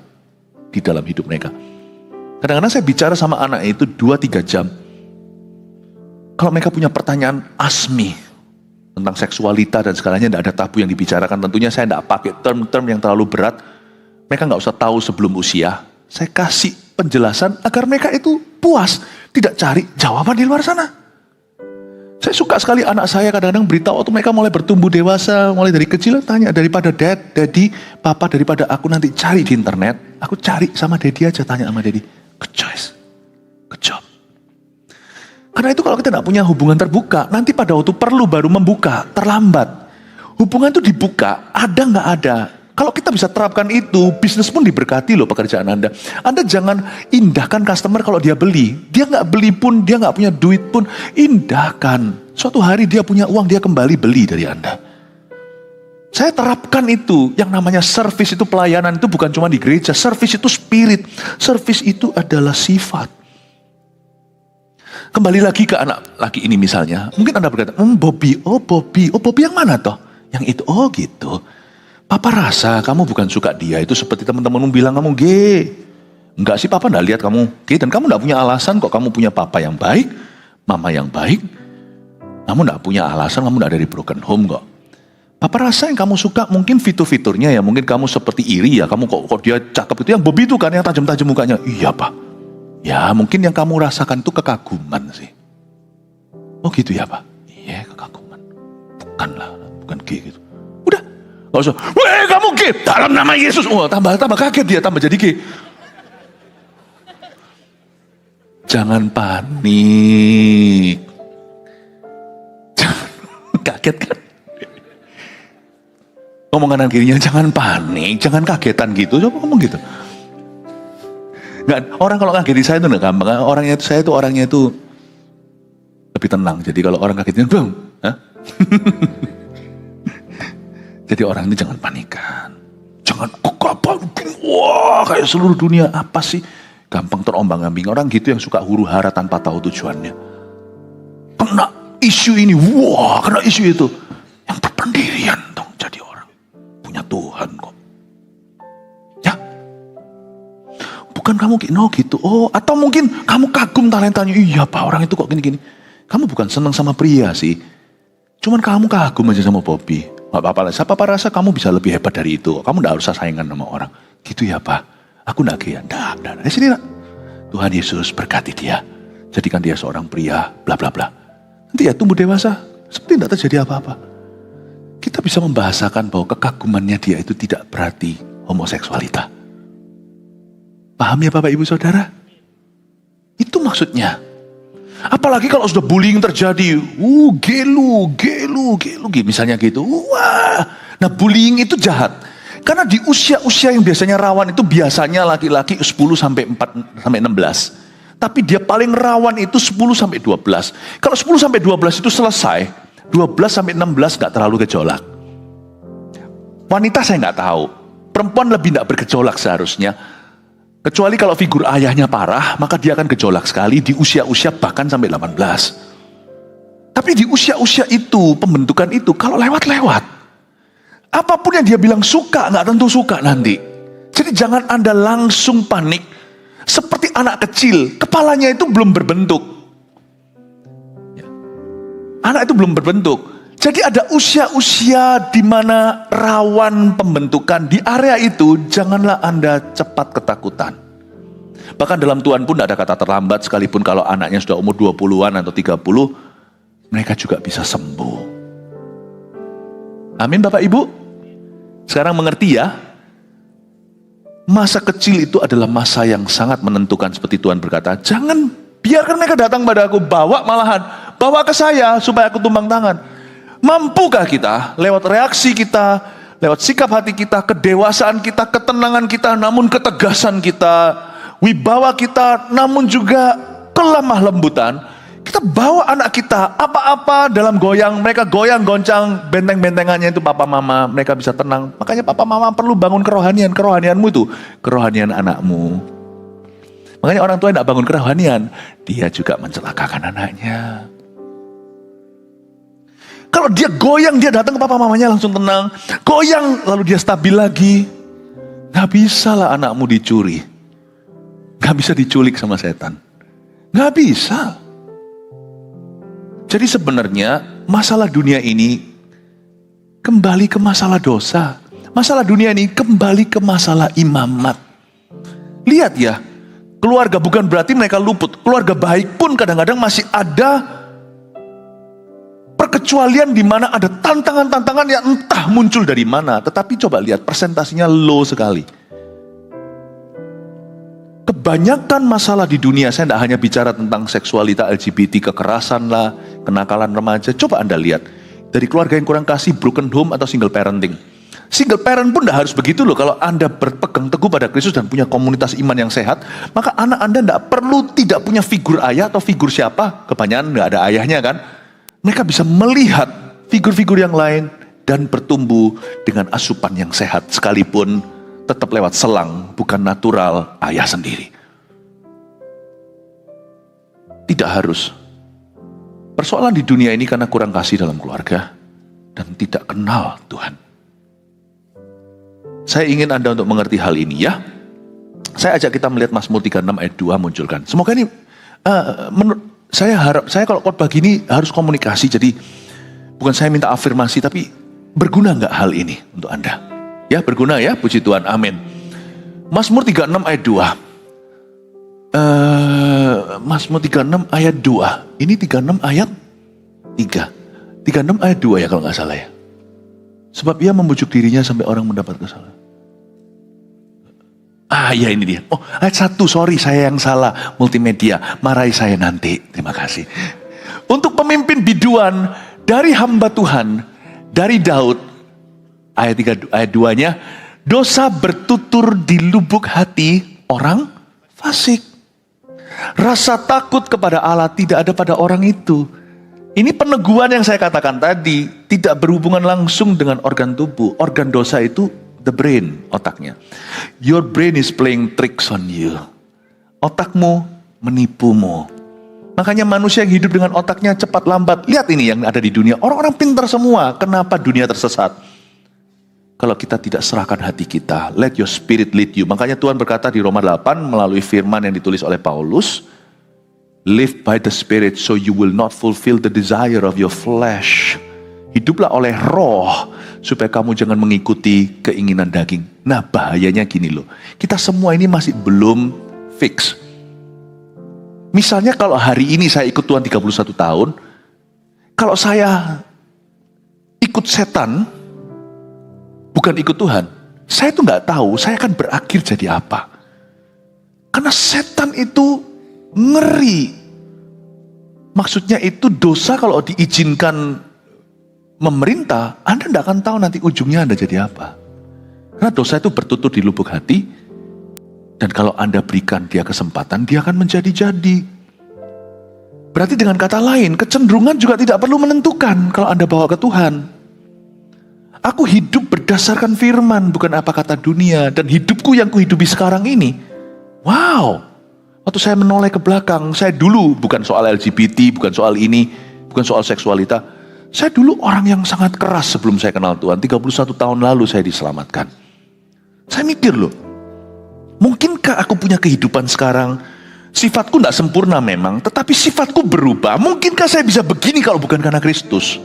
di dalam hidup mereka. Kadang-kadang saya bicara sama anak itu 2-3 jam. Kalau mereka punya pertanyaan asmi tentang seksualita dan segalanya, tidak ada tabu yang dibicarakan. Tentunya saya tidak pakai term-term yang terlalu berat. Mereka nggak usah tahu sebelum usia. Saya kasih penjelasan agar mereka itu puas, tidak cari jawaban di luar sana. Saya suka sekali anak saya kadang-kadang beritahu waktu mereka mulai bertumbuh dewasa, mulai dari kecil tanya daripada daddy, papa daripada aku nanti cari di internet, aku cari sama daddy aja, tanya sama daddy. Good choice, good job. Karena itu kalau kita tidak punya hubungan terbuka, nanti pada waktu perlu baru membuka, terlambat. Hubungan itu dibuka, ada nggak ada. Kalau kita bisa terapkan itu, bisnis pun diberkati loh pekerjaan Anda. Anda jangan indahkan customer kalau dia beli. Dia nggak beli pun, dia nggak punya duit pun, indahkan. Suatu hari dia punya uang, dia kembali beli dari Anda. Saya terapkan itu, yang namanya service itu pelayanan itu bukan cuma di gereja. Service itu spirit, service itu adalah sifat. Kembali lagi ke anak laki ini misalnya. Mungkin Anda berkata, Bobby yang mana toh? Yang itu, oh gitu. Papa rasa kamu bukan suka dia, itu seperti teman-temanmu bilang kamu gay. Enggak sih, papa enggak lihat kamu gay, dan kamu enggak punya alasan kok, kamu punya papa yang baik, mama yang baik. Kamu enggak punya alasan, kamu enggak dari broken home kok. Papa rasa yang kamu suka mungkin fitur-fiturnya ya, mungkin kamu seperti iri ya, kamu kok dia cakep itu, yang Bobby itu kan yang tajam-tajam mukanya. Iya pak, ya mungkin yang kamu rasakan itu kekaguman sih. Oh gitu ya pak, iya kekaguman. Bukan gay gitu. Gak usah, weh kamu gay, dalam nama Yesus. Oh, tambah kaget dia, tambah jadi gay. Jangan panik. Jangan kaget kan? Omongan kirinya, jangan panik, jangan kagetan gitu. Coba ngomong gitu. Nggak, orang kalau ngageti saya itu nggak gampang. Saya itu orangnya itu lebih tenang. Jadi kalau orang kagetin, bang, jadi orang ini jangan panikan. Jangan kegabah, wah kayak seluruh dunia. Apa sih? Gampang terombang-ambing. Orang gitu yang suka huru hara tanpa tahu tujuannya. Kena isu ini, wah kena isu itu. Yang berpendirian dong jadi orang. Punya Tuhan kok. Ya. Bukan kamu gitu. Oh, atau mungkin kamu kagum talentanya. Iya pak, orang itu kok gini-gini. Kamu bukan senang sama pria sih. Cuman kamu kagum aja sama Bobby. Gak apa-apa lah, papa rasa kamu bisa lebih hebat dari itu. Kamu gak harus saingan sama orang. Gitu ya pak, aku gak gaya. Nggak. Sini nak. Tuhan Yesus berkati dia. Jadikan dia seorang pria, bla bla bla. Nanti ya tumbuh dewasa, seperti tidak terjadi apa-apa. Kita bisa membahasakan bahwa kekagumannya dia itu tidak berarti homoseksualita. Paham ya Bapak Ibu Saudara? Itu maksudnya. Apalagi kalau sudah bullying terjadi, gelu, misalnya gitu. Wah, nah bullying itu jahat. Karena di usia-usia yang biasanya rawan itu biasanya laki-laki 10 sampai 16. Tapi dia paling rawan itu 10 sampai 12. Kalau 10 sampai 12 itu selesai, 12 sampai 16 gak terlalu gejolak. Wanita saya gak tahu, perempuan lebih gak bergejolak seharusnya. Kecuali kalau figur ayahnya parah, maka dia akan gejolak sekali di usia-usia bahkan sampai 18. Tapi di usia-usia itu, pembentukan itu, kalau lewat-lewat, apapun yang dia bilang suka, nggak tentu suka nanti. Jadi jangan Anda langsung panik. Seperti anak kecil, kepalanya itu belum berbentuk. Anak itu belum berbentuk. Jadi ada usia-usia di mana rawan pembentukan. Di area itu janganlah Anda cepat ketakutan. Bahkan dalam Tuhan pun tidak ada kata terlambat, sekalipun kalau anaknya sudah umur 20-an atau 30, mereka juga bisa sembuh. Amin Bapak Ibu. Sekarang mengerti ya? Masa kecil itu adalah masa yang sangat menentukan, seperti Tuhan berkata, jangan biarkan mereka datang padaku, bawa ke saya supaya aku tumpang tangan. Mampukah kita lewat reaksi kita, lewat sikap hati kita, kedewasaan kita, ketenangan kita, namun ketegasan kita, wibawa kita, namun juga kelemah lembutan, kita bawa anak kita apa-apa dalam goyang, mereka goyang goncang benteng-bentengannya itu papa mama, mereka bisa tenang. Makanya papa mama perlu bangun kerohanian. Kerohanianmu itu kerohanian anakmu. Makanya orang tua yang tidak bangun kerohanian, dia juga mencelakakan anaknya. Kalau dia goyang, dia datang ke papa mamanya langsung tenang. Goyang, lalu dia stabil lagi. Gak bisa lah anakmu dicuri. Gak bisa diculik sama setan. Gak bisa. Jadi sebenarnya masalah dunia ini kembali ke masalah dosa. Masalah dunia ini kembali ke masalah imamat. Lihat ya, keluarga bukan berarti mereka luput. Keluarga baik pun kadang-kadang masih ada perkecualian di mana ada tantangan-tantangan yang entah muncul dari mana. Tetapi coba lihat persentasinya low sekali. Kebanyakan masalah di dunia, saya tidak hanya bicara tentang seksualita LGBT, kekerasan lah, kenakalan remaja. Coba Anda lihat, dari keluarga yang kurang kasih, broken home atau single parenting. Single parent pun tidak harus begitu loh. Kalau Anda berpegang teguh pada Kristus dan punya komunitas iman yang sehat, maka anak Anda tidak punya figur ayah atau figur siapa. Kebanyakan nggak ada ayahnya kan. Mereka bisa melihat figur-figur yang lain dan bertumbuh dengan asupan yang sehat, sekalipun tetap lewat selang, bukan natural ayah sendiri. Tidak harus. Persoalan di dunia ini karena kurang kasih dalam keluarga dan tidak kenal Tuhan. Saya ingin Anda untuk mengerti hal ini ya. Saya ajak kita melihat Mazmur 36 ayat 2 munculkan. Semoga ini saya kalau khotbah gini harus komunikasi, jadi bukan saya minta afirmasi, tapi berguna nggak hal ini untuk Anda? Ya, berguna ya, puji Tuhan, amin. Mazmur 36 ayat 2. Mazmur 36 ayat 2. Ini 36 ayat 3. 36 ayat 2 ya kalau nggak salah ya. Sebab ia membujuk dirinya sampai orang mendapat kesalahan. Ya ini dia. Ayat 1, sorry saya yang salah. Multimedia, marahi saya nanti. Terima kasih. Untuk pemimpin biduan dari hamba Tuhan, dari Daud, ayat 2-nya, dosa bertutur di lubuk hati orang fasik. Rasa takut kepada Allah tidak ada pada orang itu. Ini peneguhan yang saya katakan tadi, tidak berhubungan langsung dengan organ tubuh. Organ dosa itu the brain, otaknya. Your brain is playing tricks on you. Otakmu menipumu. Makanya manusia yang hidup dengan otaknya cepat lambat. Lihat ini yang ada di dunia. Orang-orang pintar semua. Kenapa dunia tersesat? Kalau kita tidak serahkan hati kita. Let your spirit lead you. Makanya Tuhan berkata di Roma 8 melalui firman yang ditulis oleh Paulus. Live by the spirit so you will not fulfill the desire of your flesh. Hiduplah oleh roh supaya kamu jangan mengikuti keinginan daging. Nah bahayanya gini loh. Kita semua ini masih belum fix. Misalnya kalau hari ini saya ikut Tuhan 31 tahun. Kalau saya ikut setan, bukan ikut Tuhan. Saya tuh gak tahu saya akan berakhir jadi apa. Karena setan itu ngeri. Maksudnya itu dosa kalau diizinkan memerintah, Anda tidak akan tahu nanti ujungnya Anda jadi apa. Karena dosa itu bertutur di lubuk hati, dan kalau Anda berikan dia kesempatan, dia akan menjadi-jadi. Berarti dengan kata lain, kecenderungan juga tidak perlu menentukan kalau Anda bawa ke Tuhan. Aku hidup berdasarkan firman, bukan apa kata dunia. Dan hidupku yang kuhidupi sekarang ini, wow. Waktu saya menoleh ke belakang, saya dulu bukan soal LGBT, bukan soal ini, bukan soal seksualita. Saya dulu orang yang sangat keras sebelum saya kenal Tuhan. 31 tahun lalu saya diselamatkan. Saya mikir loh, mungkinkah aku punya kehidupan sekarang? Sifatku tidak sempurna memang, tetapi sifatku berubah. Mungkinkah saya bisa begini kalau bukan karena Kristus?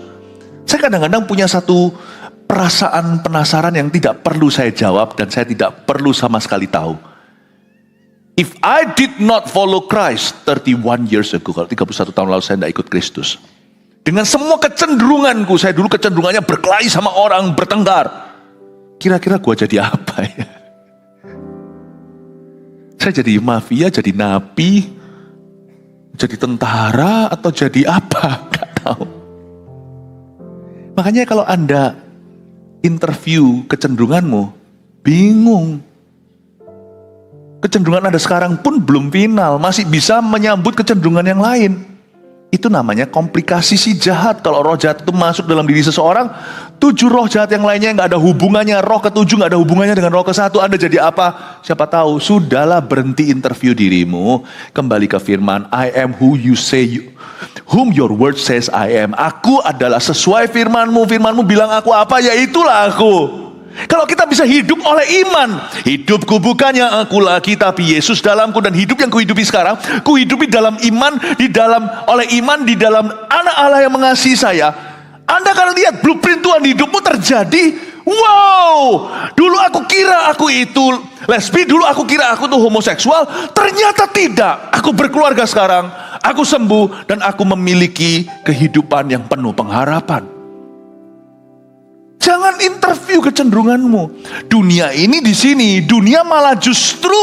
Saya kadang-kadang punya satu perasaan penasaran yang tidak perlu saya jawab dan saya tidak perlu sama sekali tahu. If I did not follow Christ 31 years ago, kalau 31 tahun lalu saya tidak ikut Kristus. Dengan semua kecenderunganku, saya dulu kecenderungannya berkelahi sama orang, bertengkar. Kira-kira gua jadi apa ya? Saya jadi mafia, jadi napi, jadi tentara, atau jadi apa? Gak tahu. Makanya kalau Anda interview kecenderunganmu, bingung. Kecenderungan Anda sekarang pun belum final, masih bisa menyambut kecenderungan yang lain. Itu namanya komplikasi si jahat. Kalau roh jahat itu masuk dalam diri seseorang, 7 roh jahat yang lainnya nggak ada hubungannya, roh ke-7 nggak ada hubungannya dengan roh ke-1. Anda jadi apa? Siapa tahu. Sudahlah, berhenti interview dirimu, kembali ke firman. I am who you say you, whom your word says I am. Aku adalah sesuai firmanmu. Firmanmu bilang aku apa, ya itulah aku. Kalau kita bisa hidup oleh iman, hidupku bukan yang aku lagi, tapi Yesus dalamku, dan hidup yang kuhidupi sekarang, kuhidupi dalam iman, oleh iman di dalam Anak Allah yang mengasihi saya. Anda akan lihat blueprint Tuhan hidupmu terjadi. Wow, dulu aku kira aku itu lesbi, dulu aku kira aku tuh homoseksual, ternyata tidak. Aku berkeluarga sekarang, aku sembuh, dan aku memiliki kehidupan yang penuh pengharapan. Jangan interview kecenderunganmu. Dunia ini di sini, dunia malah justru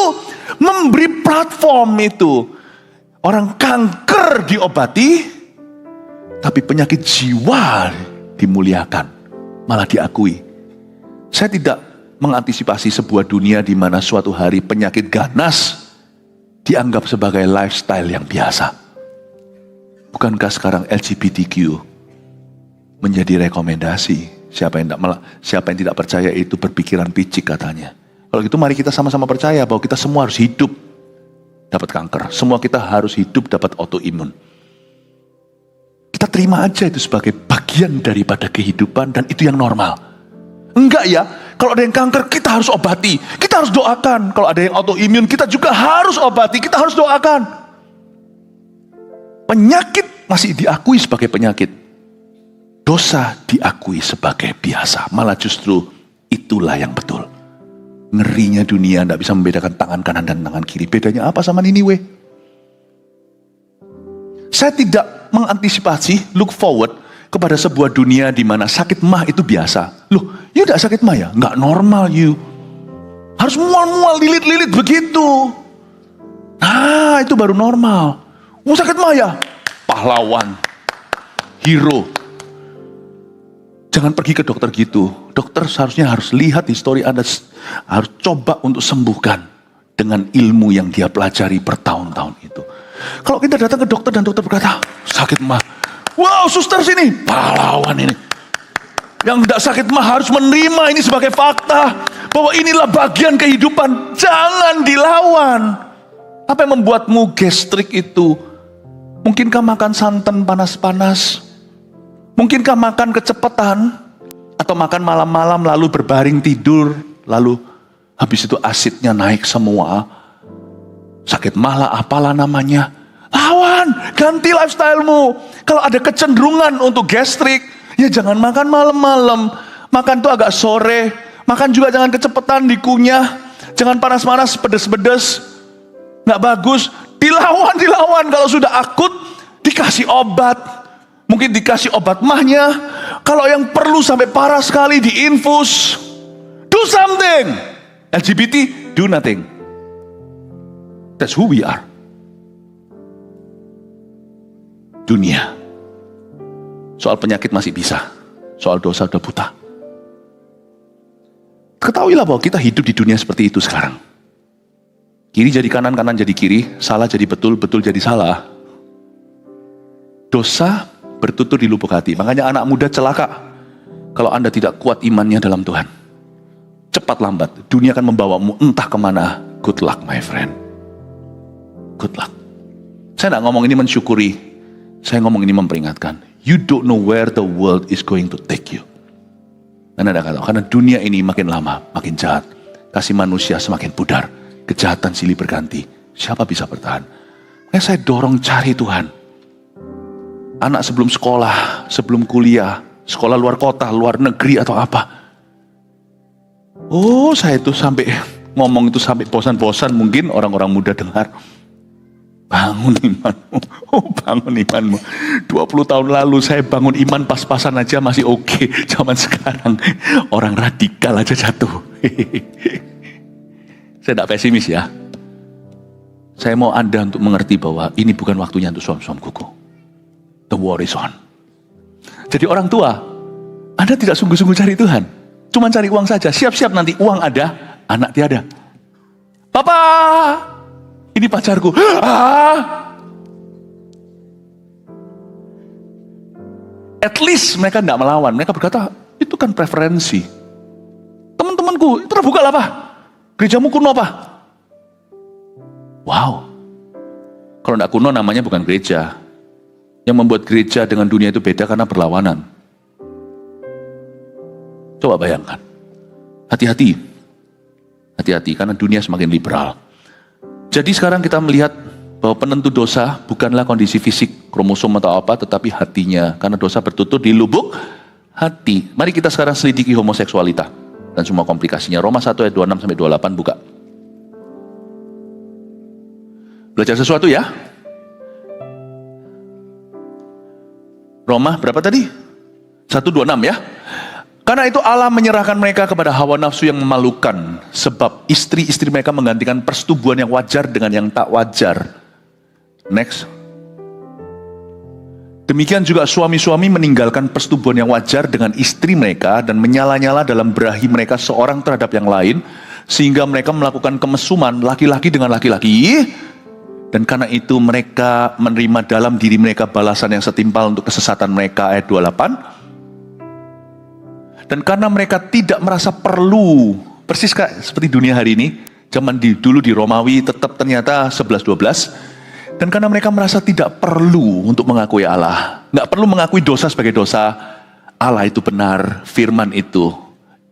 memberi platform itu. Orang kanker diobati, tapi penyakit jiwa dimuliakan, malah diakui. Saya tidak mengantisipasi sebuah dunia di mana suatu hari penyakit ganas dianggap sebagai lifestyle yang biasa. Bukankah sekarang LGBTQ menjadi rekomendasi? Siapa yang tidak percaya itu berpikiran picik katanya. Kalau gitu mari kita sama-sama percaya bahwa kita semua harus hidup dapat kanker. Semua kita harus hidup dapat autoimun. Kita terima aja itu sebagai bagian daripada kehidupan dan itu yang normal. Enggak ya, kalau ada yang kanker kita harus obati. Kita harus doakan. Kalau ada yang autoimun kita juga harus obati. Kita harus doakan. Penyakit masih diakui sebagai penyakit. Dosa diakui sebagai biasa. Malah justru itulah yang betul. Ngerinya dunia tidak bisa membedakan tangan kanan dan tangan kiri. Bedanya apa sama Niniwe? Saya tidak mengantisipasi, look forward kepada sebuah dunia di mana sakit mah itu biasa. Loh, you tidak sakit mah ya? Nggak normal you. Harus mual-mual, lilit-lilit begitu. Nah, itu baru normal. Mau sakit mah ya? Pahlawan. Hero. Jangan pergi ke dokter gitu. Dokter seharusnya harus lihat histori Anda. Harus coba untuk sembuhkan dengan ilmu yang dia pelajari bertahun-tahun itu. Kalau kita datang ke dokter dan dokter berkata, sakit mah. Wow, suster sini. Pahlawan ini. Yang tidak sakit mah harus menerima ini sebagai fakta. Bahwa inilah bagian kehidupan. Jangan dilawan. Apa yang membuatmu gastrik itu? Mungkinkah makan santan panas-panas? Mungkinkah makan kecepatan? Atau makan malam-malam lalu berbaring tidur, lalu habis itu asidnya naik semua? Sakit malah apalah namanya. Lawan, ganti lifestylemu. Kalau ada kecenderungan untuk gastrik, ya jangan makan malam-malam. Makan tuh agak sore. Makan juga jangan kecepatan dikunyah. Jangan panas-panas, pedes-pedes. Nggak bagus. Dilawan. Kalau sudah akut, dikasih obat. Mungkin dikasih obat mahnya. Kalau yang perlu sampai parah sekali diinfus. Do something. LGBT, do nothing. That's who we are. Dunia. Soal penyakit masih bisa. Soal dosa udah buta. Ketahuilah bahwa kita hidup di dunia seperti itu sekarang. Kiri jadi kanan, kanan jadi kiri. Salah jadi betul, betul jadi salah. Dosa bertutur di lubuk hati. Makanya anak muda celaka kalau Anda tidak kuat imannya dalam Tuhan. Cepat lambat dunia akan membawamu entah kemana. Good luck my friend. Good luck. Saya tidak ngomong ini mensyukuri. Saya ngomong ini memperingatkan. You don't know where the world is going to take you. Dan Anda kata, karena dunia ini makin lama makin jahat. Kasih manusia semakin pudar. Kejahatan silih berganti. Siapa bisa bertahan? Makanya saya dorong cari Tuhan. Anak sebelum sekolah, sebelum kuliah, sekolah luar kota, luar negeri atau apa. Oh, saya itu sampai ngomong itu sampai bosan-bosan mungkin orang-orang muda dengar. Bangun imanmu, oh bangun imanmu. 20 tahun lalu saya bangun iman pas-pasan aja masih oke. Zaman sekarang orang radikal aja jatuh. Saya tidak pesimis ya. Saya mau Anda untuk mengerti bahwa ini bukan waktunya untuk suam-suamkuku. The war is on. Jadi orang tua, Anda tidak sungguh-sungguh cari Tuhan. Cuma cari uang saja. Siap-siap nanti uang ada, anak tiada. Papa, ini pacarku. At least mereka tidak melawan. Mereka berkata, itu kan preferensi. Teman-temanku, itu terbuka lah Pak. Gerejamu kuno apa? Wow. Kalau tidak kuno namanya bukan gereja. Yang membuat gereja dengan dunia itu beda karena berlawanan. Coba bayangkan. Hati-hati. Hati-hati karena dunia semakin liberal. Jadi sekarang kita melihat bahwa penentu dosa bukanlah kondisi fisik, kromosom atau apa, tetapi hatinya. Karena dosa bertutur di lubuk hati. Mari kita sekarang selidiki homoseksualita dan semua komplikasinya. Roma 1 ayat 26-28 buka. Belajar sesuatu ya. Roma berapa tadi? 1:26 ya. Karena itu Allah menyerahkan mereka kepada hawa nafsu yang memalukan. Sebab istri-istri mereka menggantikan persetubuhan yang wajar dengan yang tak wajar. Next. Demikian juga suami-suami meninggalkan persetubuhan yang wajar dengan istri mereka dan menyala-nyala dalam berahi mereka seorang terhadap yang lain. Sehingga mereka melakukan kemesuman laki-laki dengan laki-laki. Dan karena itu mereka menerima dalam diri mereka balasan yang setimpal untuk kesesatan mereka. Ayat 28. Dan karena mereka tidak merasa perlu, persis kayak seperti dunia hari ini, zaman dulu di Romawi tetap ternyata 11-12. Dan karena mereka merasa tidak perlu untuk mengakui Allah, nggak perlu mengakui dosa sebagai dosa, Allah itu benar, firman itu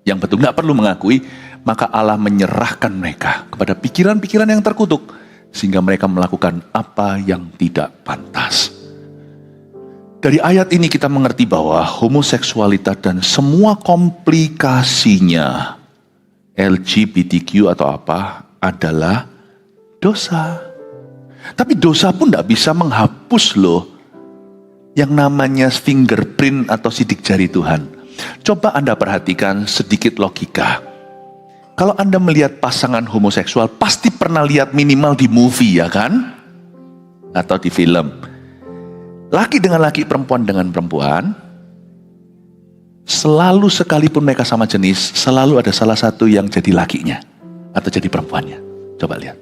yang betul, nggak perlu mengakui, maka Allah menyerahkan mereka kepada pikiran-pikiran yang terkutuk, sehingga mereka melakukan apa yang tidak pantas. Dari ayat ini kita mengerti bahwa homoseksualitas dan semua komplikasinya LGBTQ atau apa adalah dosa. Tapi dosa pun tidak bisa menghapus loh yang namanya fingerprint atau sidik jari Tuhan. Coba Anda perhatikan sedikit logika. Kalau Anda melihat pasangan homoseksual pasti pernah lihat minimal di movie ya kan? Atau di film. Laki dengan laki, perempuan dengan perempuan, selalu sekalipun mereka sama jenis, selalu ada salah satu yang jadi lakinya atau jadi perempuannya. Coba lihat.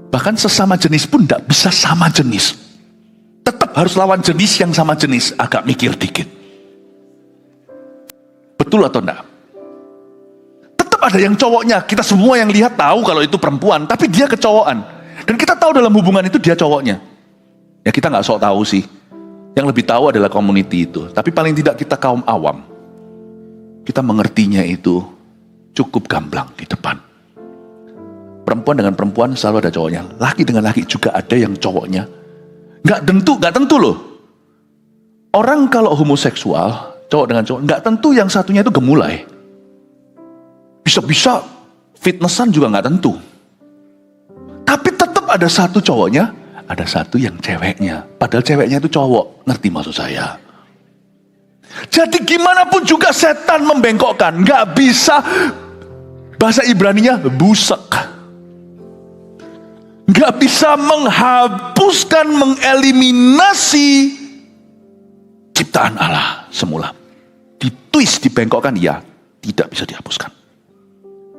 Bahkan sesama jenis pun tidak bisa sama jenis. Tetap harus lawan jenis yang sama jenis, agak mikir dikit. Betul atau enggak? Tetap ada yang cowoknya, kita semua yang lihat tahu kalau itu perempuan, tapi dia kecowokan. Dan kita tahu dalam hubungan itu dia cowoknya. Ya kita nggak sok tahu sih. Yang lebih tahu adalah community itu. Tapi paling tidak kita kaum awam. Kita mengertinya itu cukup gamblang di depan. Perempuan dengan perempuan selalu ada cowoknya. Laki dengan laki juga ada yang cowoknya. Nggak tentu loh. Orang kalau homoseksual, cowok dengan cowok, nggak tentu yang satunya itu gemulai. Bisa-bisa fitnessan juga nggak tentu. Tapi tetap ada satu cowoknya, ada satu yang ceweknya. Padahal ceweknya itu cowok. Ngerti maksud saya? Jadi gimana pun juga setan membengkokkan. Nggak bisa. Bahasa Ibraninya busek. Nggak bisa menghapuskan, mengeliminasi ciptaan Allah semula. Ditwist, dibengkokkan, ya. Tidak bisa dihapuskan.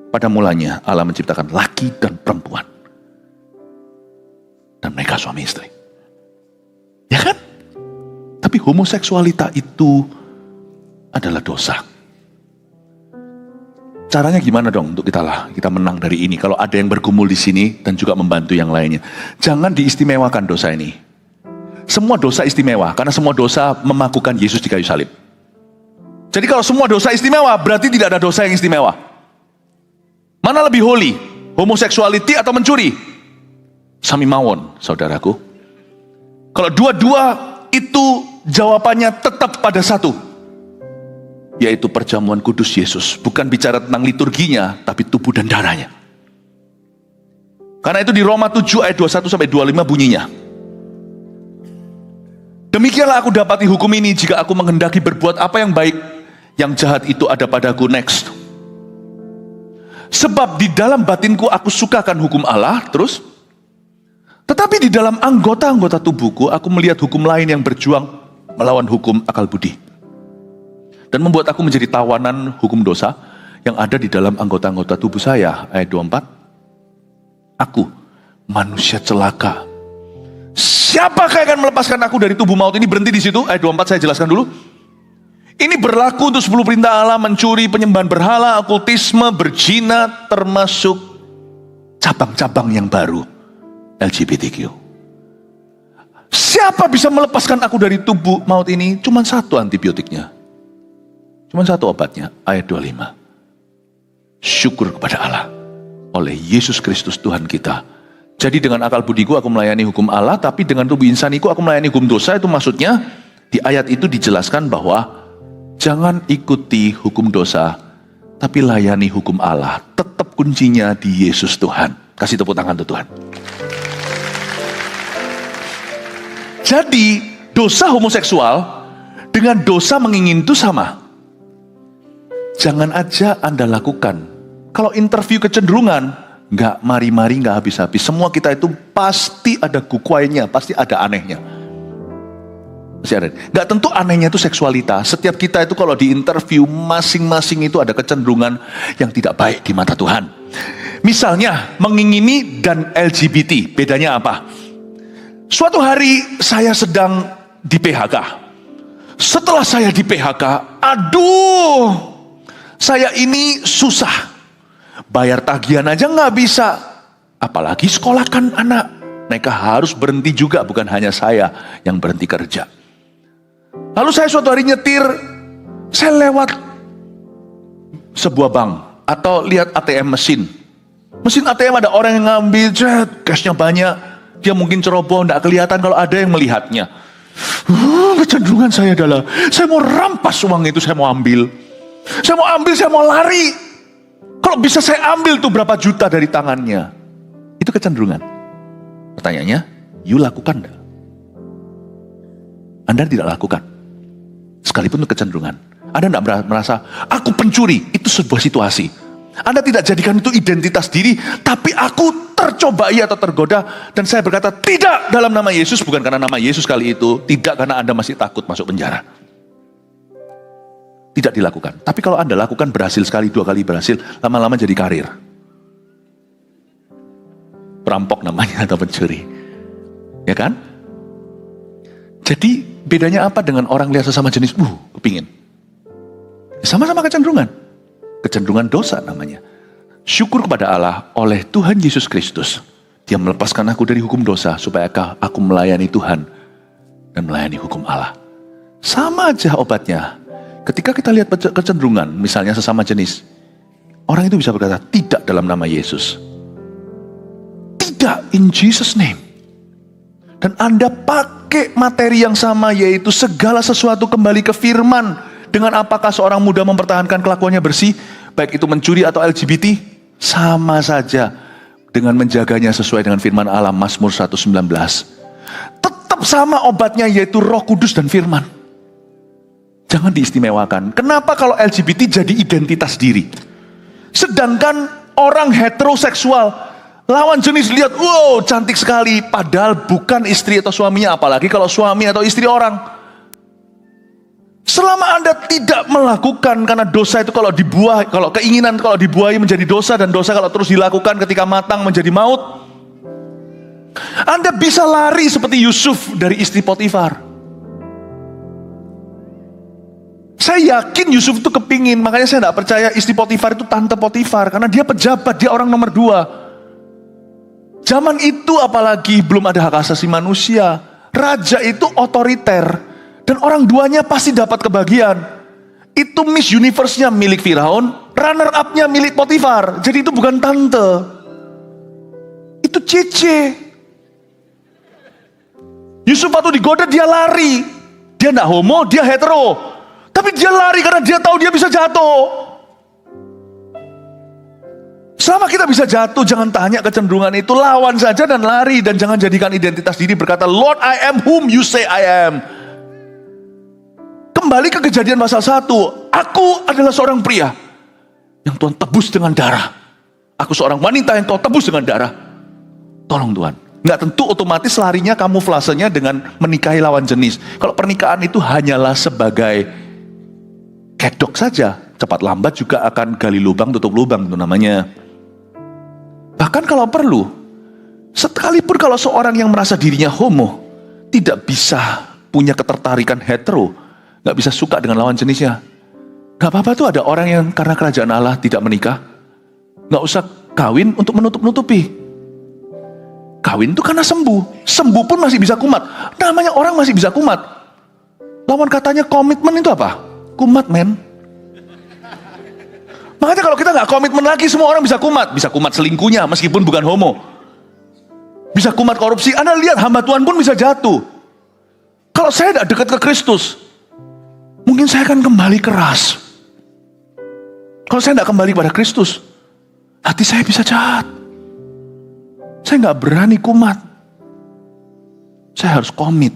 Pada mulanya Allah menciptakan laki dan perempuan. Dan mereka suami istri. Ya kan? Tapi homoseksualitas itu adalah dosa. Caranya gimana dong untuk kita menang dari ini? Kalau ada yang bergumul di sini dan juga membantu yang lainnya. Jangan diistimewakan dosa ini. Semua dosa istimewa. Karena semua dosa memakukan Yesus di kayu salib. Jadi kalau semua dosa istimewa, berarti tidak ada dosa yang istimewa. Mana lebih holy? Homoseksuality atau mencuri? Sami mawon, saudaraku. Kalau dua-dua itu Jawabannya tetap pada satu, yaitu perjamuan kudus Yesus. Bukan bicara tentang liturginya, tapi tubuh dan darahnya. Karena itu di Roma 7 ayat 21-25 bunyinya, demikianlah aku dapati hukum ini, jika aku menghendaki berbuat apa yang baik, yang jahat itu ada padaku. Next. Sebab di dalam batinku aku sukakan hukum Allah, terus, tetapi di dalam anggota-anggota tubuhku aku melihat hukum lain yang berjuang melawan hukum akal budi, dan membuat aku menjadi tawanan hukum dosa yang ada di dalam anggota-anggota tubuh saya. Ayat 24, aku manusia celaka, siapakah yang akan melepaskan aku dari tubuh maut ini? Berhenti di situ. Ayat 24 saya jelaskan dulu. Ini berlaku untuk 10 perintah Allah: mencuri, penyembahan berhala, okultisme, berzina, termasuk cabang-cabang yang baru, LGBTQ. Siapa bisa melepaskan aku dari tubuh maut ini? Cuma satu antibiotiknya, cuma satu obatnya. Ayat 25, syukur kepada Allah oleh Yesus Kristus Tuhan kita. Jadi dengan akal budiku aku melayani hukum Allah, tapi dengan tubuh insaniku aku melayani hukum dosa. Itu maksudnya di ayat itu dijelaskan bahwa jangan ikuti hukum dosa, tapi layani hukum Allah. Tetap kuncinya di Yesus Tuhan. Kasih tepuk tangan untuk Tuhan. Jadi dosa homoseksual dengan dosa mengingin itu sama. Jangan aja Anda lakukan. Kalau interview kecenderungan, nggak mari-mari, nggak habis-habis. Semua kita itu pasti ada kukuainya, pasti ada anehnya. Pasti ada. Nggak tentu anehnya itu seksualitas. Setiap kita itu kalau di interview, masing-masing itu ada kecenderungan yang tidak baik di mata Tuhan. Misalnya mengingini dan LGBT, bedanya apa? Suatu hari saya sedang di PHK. Setelah saya di PHK, aduh, saya ini susah. Bayar tagihan aja nggak bisa. Apalagi sekolahkan anak. Mereka harus berhenti juga, bukan hanya saya yang berhenti kerja. Lalu saya suatu hari nyetir, saya lewat sebuah bank atau lihat ATM mesin. Mesin ATM ada orang yang ngambil, cashnya banyak. Dia mungkin ceroboh, tidak kelihatan kalau ada yang melihatnya. Kecenderungan saya adalah, saya mau rampas uang itu, saya mau ambil. Saya mau ambil, saya mau lari. Kalau bisa saya ambil tuh berapa juta dari tangannya. Itu kecenderungan. Pertanyaannya, you lakukan enggak? Anda tidak lakukan. Sekalipun itu kecenderungan. Anda tidak merasa, aku pencuri. Itu sebuah situasi. Anda tidak jadikan itu identitas diri, tapi aku tercobai atau tergoda, dan saya berkata tidak dalam nama Yesus. Bukan karena nama Yesus kali itu, tidak karena Anda masih takut masuk penjara. Tidak dilakukan. Tapi kalau Anda lakukan, berhasil sekali, 2 kali berhasil, lama-lama jadi karir. Perampok namanya atau pencuri. Ya kan? Jadi bedanya apa dengan orang lihat sesama jenis, kepingin. Sama-sama kecenderungan. Kecenderungan dosa namanya. Syukur kepada Allah oleh Tuhan Yesus Kristus. Dia melepaskan aku dari hukum dosa supaya aku melayani Tuhan dan melayani hukum Allah. Sama aja obatnya. Ketika kita lihat kecenderungan, misalnya sesama jenis, orang itu bisa berkata, tidak dalam nama Yesus. Tidak, in Jesus name. Dan Anda pakai materi yang sama, yaitu segala sesuatu kembali ke firman. Dengan apakah seorang muda mempertahankan kelakuannya bersih, baik itu mencuri atau LGBT, sama saja dengan menjaganya sesuai dengan firman Allah. Mazmur 119. Tetap sama obatnya, yaitu Roh Kudus dan firman. Jangan diistimewakan. Kenapa kalau LGBT jadi identitas diri? Sedangkan orang heteroseksual, lawan jenis lihat, wow cantik sekali, padahal bukan istri atau suaminya, apalagi kalau suami atau istri orang. Selama Anda tidak melakukan, karena dosa itu kalau dibuah, kalau keinginan kalau dibuahi menjadi dosa, dan dosa kalau terus dilakukan ketika matang menjadi maut. Anda bisa lari seperti Yusuf dari istri Potifar. Saya yakin Yusuf itu kepingin, makanya saya tidak percaya istri Potifar itu tante Potifar, karena dia pejabat, dia orang nomor 2. Zaman itu apalagi belum ada hak asasi manusia. Raja itu otoriter. Dan orang duanya pasti dapat kebahagiaan. Itu Miss Universe-nya milik Firaun, runner up-nya milik Potifar. Jadi itu bukan tante. Itu Cece. Yusuf waktu digoda dia lari. dia tidak homo, dia hetero. Tapi dia lari karena dia tahu dia bisa jatuh. Selama kita bisa jatuh, jangan tanya kecenderungan itu, lawan saja dan lari. Dan jangan jadikan identitas diri berkata, Lord, I am whom you say I am. Kembali ke Kejadian pasal 1. Aku adalah seorang pria yang Tuhan tebus dengan darah. Aku seorang wanita yang kau tebus dengan darah. Tolong Tuhan. Nggak tentu otomatis larinya kamuflasenya dengan menikahi lawan jenis. Kalau pernikahan itu hanyalah sebagai kedok saja. Cepat lambat juga akan gali lubang, tutup lubang itu namanya. Bahkan kalau perlu, sekalipun kalau seorang yang merasa dirinya homo, tidak bisa punya ketertarikan hetero, nggak bisa suka dengan lawan jenisnya. Nggak apa-apa tuh ada orang yang karena kerajaan Allah tidak menikah. Nggak usah kawin untuk menutup-nutupi. Kawin itu karena sembuh. Sembuh pun masih bisa kumat. Namanya orang masih bisa kumat. Lawan katanya komitmen itu apa? Kumat, men. Makanya kalau kita nggak komitmen lagi, semua orang bisa kumat. Bisa kumat selingkuhnya meskipun bukan homo. Bisa kumat korupsi. Anda lihat hamba Tuhan pun bisa jatuh. Kalau saya tidak dekat ke Kristus, mungkin saya akan kembali keras. Kalau saya tidak kembali kepada Kristus, hati saya bisa jahat. Saya nggak berani kumat. Saya harus komit.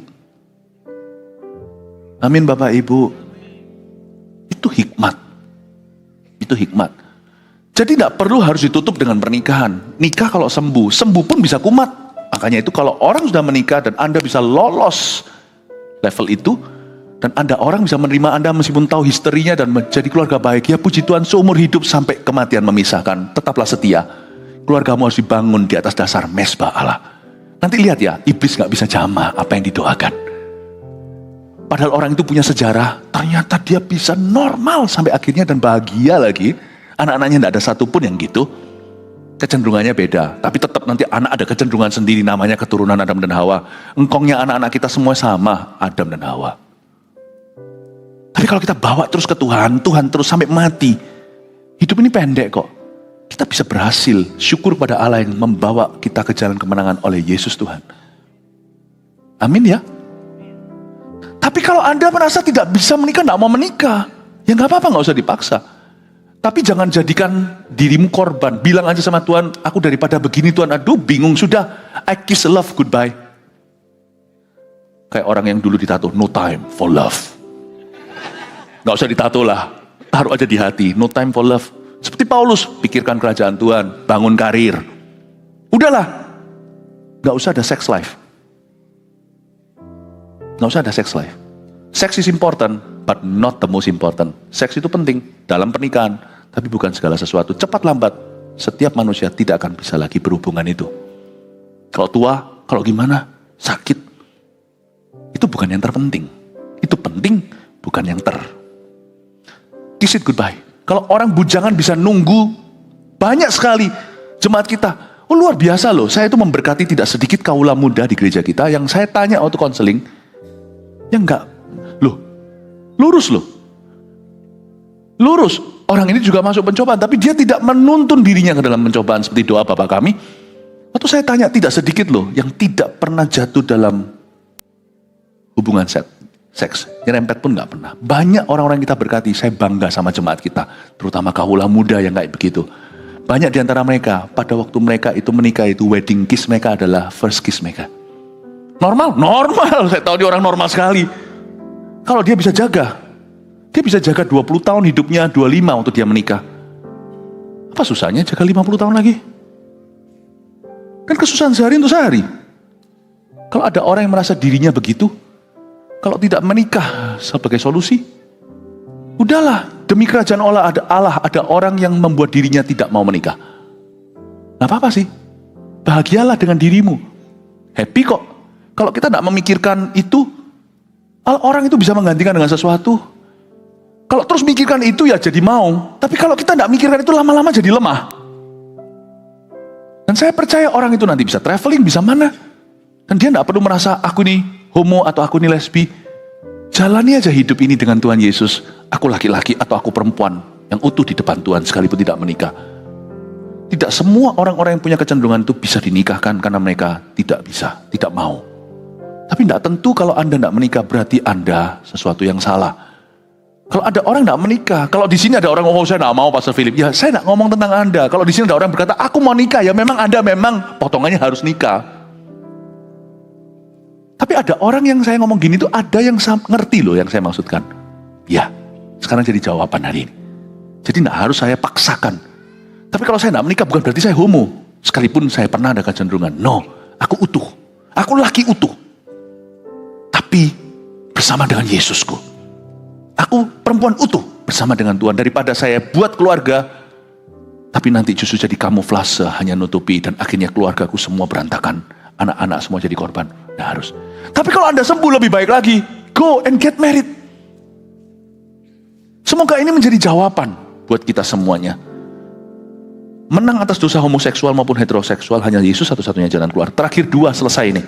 Amin Bapak Ibu. Itu hikmat. Itu hikmat. Jadi tidak perlu harus ditutup dengan pernikahan. Nikah kalau sembuh, sembuh pun bisa kumat. Makanya itu kalau orang sudah menikah dan Anda bisa lolos level itu, dan orang bisa menerima Anda meskipun tahu historinya dan menjadi keluarga bahagia, puji Tuhan seumur hidup sampai kematian memisahkan. Tetaplah setia. Keluargamu harus dibangun di atas dasar mesbah Allah. Nanti lihat ya, iblis gak bisa jamah apa yang didoakan. Padahal orang itu punya sejarah, ternyata dia bisa normal sampai akhirnya dan bahagia lagi. Anak-anaknya tidak ada satupun yang gitu. Kecenderungannya beda, tapi tetap nanti anak ada kecenderungan sendiri, namanya keturunan Adam dan Hawa. Engkongnya anak-anak kita semua sama, Adam dan Hawa. Tapi kalau kita bawa terus ke Tuhan, Tuhan terus sampai mati. Hidup ini pendek kok. Kita bisa berhasil, syukur pada Allah yang membawa kita ke jalan kemenangan oleh Yesus Tuhan. Amin ya. Tapi kalau Anda merasa tidak bisa menikah, tidak mau menikah, ya nggak apa-apa, nggak usah dipaksa. Tapi jangan jadikan dirimu korban. Bilang aja sama Tuhan, aku daripada begini Tuhan, aduh bingung sudah, I kiss love goodbye. Kayak orang yang dulu ditato, no time for love. Nggak usah ditato lah, taruh aja di hati, no time for love. Seperti Paulus, pikirkan kerajaan Tuhan, bangun karir. Udahlah, nggak usah ada sex life. Nggak usah ada sex life. Sex is important, but not the most important. Seks itu penting dalam pernikahan, tapi bukan segala sesuatu. Cepat lambat, setiap manusia tidak akan bisa lagi berhubungan itu. Kalau tua, kalau gimana, sakit. Itu bukan yang terpenting. Itu penting, bukan yang kiss it goodbye. Kalau orang bujangan bisa nunggu, banyak sekali jemaat kita. Oh luar biasa loh, saya itu memberkati tidak sedikit kaula muda di gereja kita, yang saya tanya waktu konseling, yang enggak, loh, lurus. Orang ini juga masuk pencobaan, tapi dia tidak menuntun dirinya ke dalam pencobaan seperti doa Bapa kami. Waktu saya tanya, tidak sedikit loh yang tidak pernah jatuh dalam hubungan seks. Nyerempet pun nggak pernah. Banyak orang-orang yang kita berkati, saya bangga sama jemaat kita, terutama kaula muda yang kayak begitu. Banyak di antara mereka, pada waktu mereka itu menikah itu, wedding kiss mereka adalah first kiss mereka. Normal. Saya tahu dia orang normal sekali. Kalau dia bisa jaga 20 tahun hidupnya, 25 waktu dia menikah. Apa susahnya jaga 50 tahun lagi? Kan kesusahan sehari untuk sehari. Kalau ada orang yang merasa dirinya begitu, kalau tidak menikah sebagai solusi, udahlah, demi kerajaan Allah ada orang yang membuat dirinya tidak mau menikah. Gak apa-apa sih, bahagialah dengan dirimu, happy kok. Kalau kita tidak memikirkan itu, orang itu bisa menggantikan dengan sesuatu. Kalau terus mikirkan itu ya jadi mau. Tapi kalau kita tidak mikirkan itu, lama-lama jadi lemah. Dan saya percaya orang itu nanti bisa traveling, bisa mana. Dan dia tidak perlu merasa aku ini homo atau aku ini lesbi. Jalani aja hidup ini dengan Tuhan Yesus. Aku laki-laki atau aku perempuan yang utuh di depan Tuhan sekalipun tidak menikah. Tidak semua orang-orang yang punya kecenderungan itu bisa dinikahkan karena mereka tidak bisa, tidak mau. Tapi Tapi tidak tentu kalau Anda tidak menikah berarti Anda sesuatu yang salah. Kalau ada orang tidak menikah, kalau di sini ada orang ngomong saya tidak mau Pastor Philip, ya saya tidak ngomong tentang Anda. Kalau di sini ada orang berkata aku mau nikah, ya memang Anda memang potongannya harus nikah. Tapi ada orang yang saya ngomong gini tuh ada yang ngerti loh yang saya maksudkan. Ya, sekarang jadi jawaban hari ini. Jadi tidak harus saya paksakan. Tapi kalau saya tidak menikah bukan berarti saya homo. Sekalipun saya pernah ada kecenderungan. No, aku utuh. Aku laki utuh. Tapi bersama dengan Yesusku. Aku perempuan utuh bersama dengan Tuhan. Daripada saya buat keluarga, tapi nanti justru jadi kamuflase, hanya nutupi. Dan akhirnya keluargaku semua berantakan. Anak-anak semua jadi korban. Tidak harus. Tapi kalau Anda sembuh lebih baik lagi. Go and get married. Semoga ini menjadi jawaban buat kita semuanya. Menang atas dosa homoseksual maupun heteroseksual hanya Yesus satu-satunya jalan keluar. Terakhir 2 selesai ini.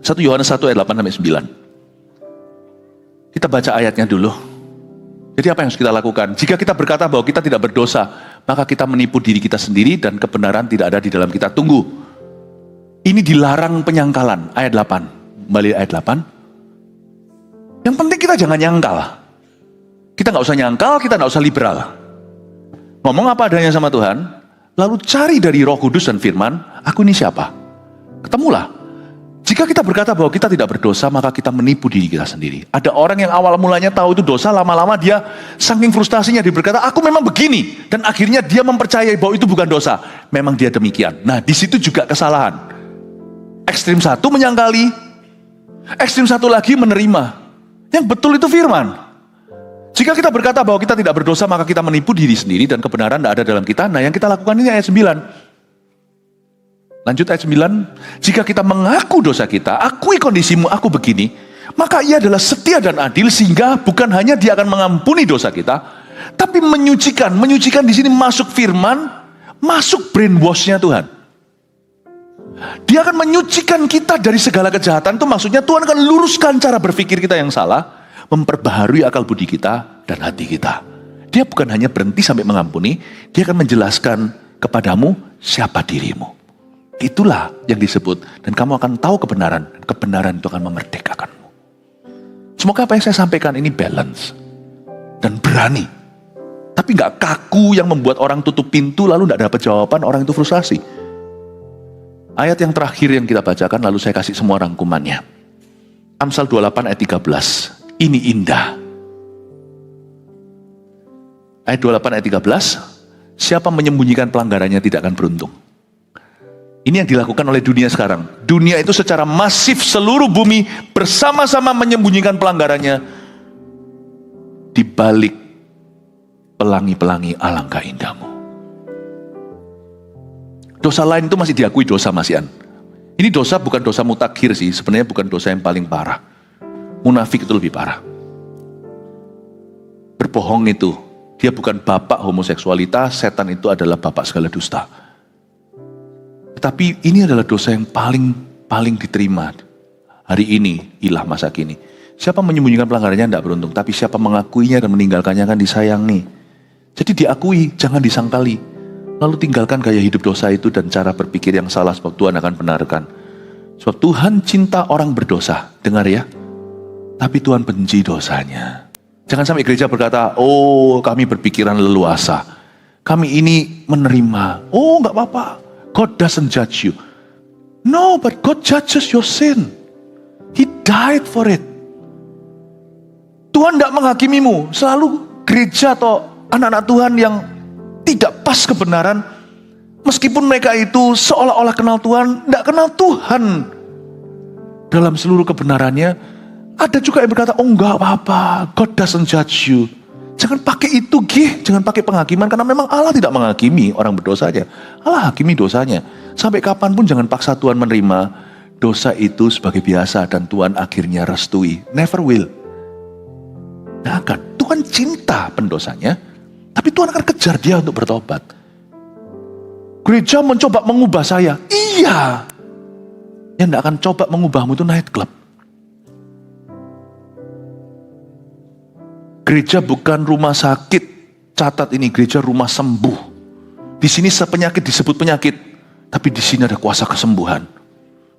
1 Yohanes 1 ayat 8-9. Kita baca ayatnya dulu. Jadi apa yang harus kita lakukan? Jika kita berkata bahwa kita tidak berdosa, maka kita menipu diri kita sendiri dan kebenaran tidak ada di dalam kita. Tunggu. Ini dilarang penyangkalan. Ayat 8. Kembali ayat 8. Yang penting kita jangan nyangkal. Kita nggak usah nyangkal, kita nggak usah liberal. Ngomong apa adanya sama Tuhan, lalu cari dari Roh Kudus dan firman, aku ini siapa? Ketemulah. Jika kita berkata bahwa kita tidak berdosa, maka kita menipu diri kita sendiri. Ada orang yang awal mulanya tahu itu dosa, lama-lama dia saking frustasinya dia berkata, aku memang begini. Dan akhirnya dia mempercayai bahwa itu bukan dosa. Memang dia demikian. Nah, di situ juga kesalahan. Ekstrim satu menyangkali, ekstrim satu lagi menerima. Yang betul itu firman. Jika kita berkata bahwa kita tidak berdosa, maka kita menipu diri sendiri dan kebenaran tidak ada dalam kita. Nah, yang kita lakukan ini ayat 9. Lanjut ayat 9. Jika kita mengaku dosa kita, akui kondisimu, aku begini, maka ia adalah setia dan adil sehingga bukan hanya dia akan mengampuni dosa kita, tapi menyucikan. Menyucikan di sini masuk firman, masuk brainwash-nya Tuhan. Dia akan menyucikan kita dari segala kejahatan. Itu maksudnya Tuhan akan luruskan cara berpikir kita yang salah, memperbaharui akal budi kita dan hati kita. Dia bukan hanya berhenti sampai mengampuni, dia akan menjelaskan kepadamu siapa dirimu. Itulah yang disebut, dan kamu akan tahu kebenaran, dan kebenaran itu akan memerdekakanmu. Semoga apa yang saya sampaikan ini balance dan berani. Tapi gak kaku yang membuat orang tutup pintu lalu gak dapat jawaban, orang itu frustasi. Ayat yang terakhir yang kita bacakan, lalu saya kasih semua rangkumannya. Amsal 28 ayat 13. Ini indah. Ayat 28 ayat 13. Siapa menyembunyikan pelanggarannya tidak akan beruntung. Ini yang dilakukan oleh dunia sekarang. Dunia itu secara masif seluruh bumi bersama-sama menyembunyikan pelanggarannya. Di balik pelangi-pelangi alangkah indahmu. Dosa lain itu masih diakui dosa, Mas Ian. Ini dosa bukan dosa mutakhir sih. Sebenarnya bukan dosa yang paling parah. Munafik itu lebih parah. Berbohong itu, dia bukan bapak homoseksualitas, setan itu adalah bapak segala dusta. Tetapi ini adalah dosa yang paling diterima hari ini, ilah masa kini. Siapa menyembunyikan pelanggarannya tidak beruntung, tapi siapa mengakuinya dan meninggalkannya kan disayangi. Jadi diakui, jangan disangkali. Lalu tinggalkan gaya hidup dosa itu dan cara berpikir yang salah, sebab Tuhan akan benarkan. Sebab Tuhan cinta orang berdosa, dengar ya. Tapi Tuhan benci dosanya. Jangan sampai gereja berkata, oh kami berpikiran leluasa. Kami ini menerima. Oh gak apa-apa. God doesn't judge you. No, but God judges your sin. He died for it. Tuhan tidak menghakimimu. Selalu gereja atau anak-anak Tuhan yang tidak pas kebenaran. Meskipun mereka itu seolah-olah kenal Tuhan, tidak kenal Tuhan. Dalam seluruh kebenarannya. Ada juga yang berkata, oh enggak apa-apa, God doesn't judge you. Jangan pakai itu, jangan pakai penghakiman, karena memang Allah tidak menghakimi orang berdosanya. Allah hakimi dosanya. Sampai kapanpun jangan paksa Tuhan menerima dosa itu sebagai biasa, dan Tuhan akhirnya restui. Never will. Nah kan, Tuhan cinta pendosanya, tapi Tuhan akan kejar dia untuk bertobat. Gereja mencoba mengubah saya. Iya. Yang tidak akan coba mengubahmu itu nightclub. Gereja bukan rumah sakit. Catat ini, gereja rumah sembuh. Di sini sepenyakit disebut penyakit, tapi di sini ada kuasa kesembuhan.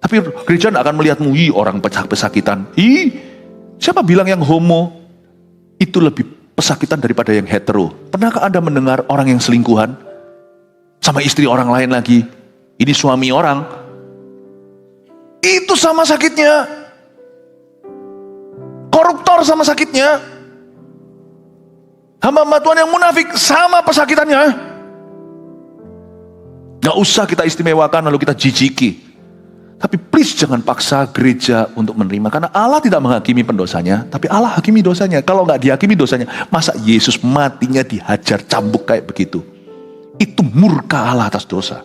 Tapi gereja tidak akan melihatmu, orang pesakitan. Siapa bilang yang homo itu lebih pesakitan daripada yang hetero? Pernahkah Anda mendengar orang yang selingkuhan sama istri orang lain lagi? Ini suami orang. Itu sama sakitnya. Koruptor sama sakitnya. Hamba-hamba Tuhan yang munafik sama pesakitannya. Gak usah kita istimewakan lalu kita jijiki. Tapi please jangan paksa gereja untuk menerima. Karena Allah tidak menghakimi pendosanya, tapi Allah hakimi dosanya. Kalau nggak dihakimi dosanya, masa Yesus matinya dihajar cambuk kayak begitu? Itu murka Allah atas dosa.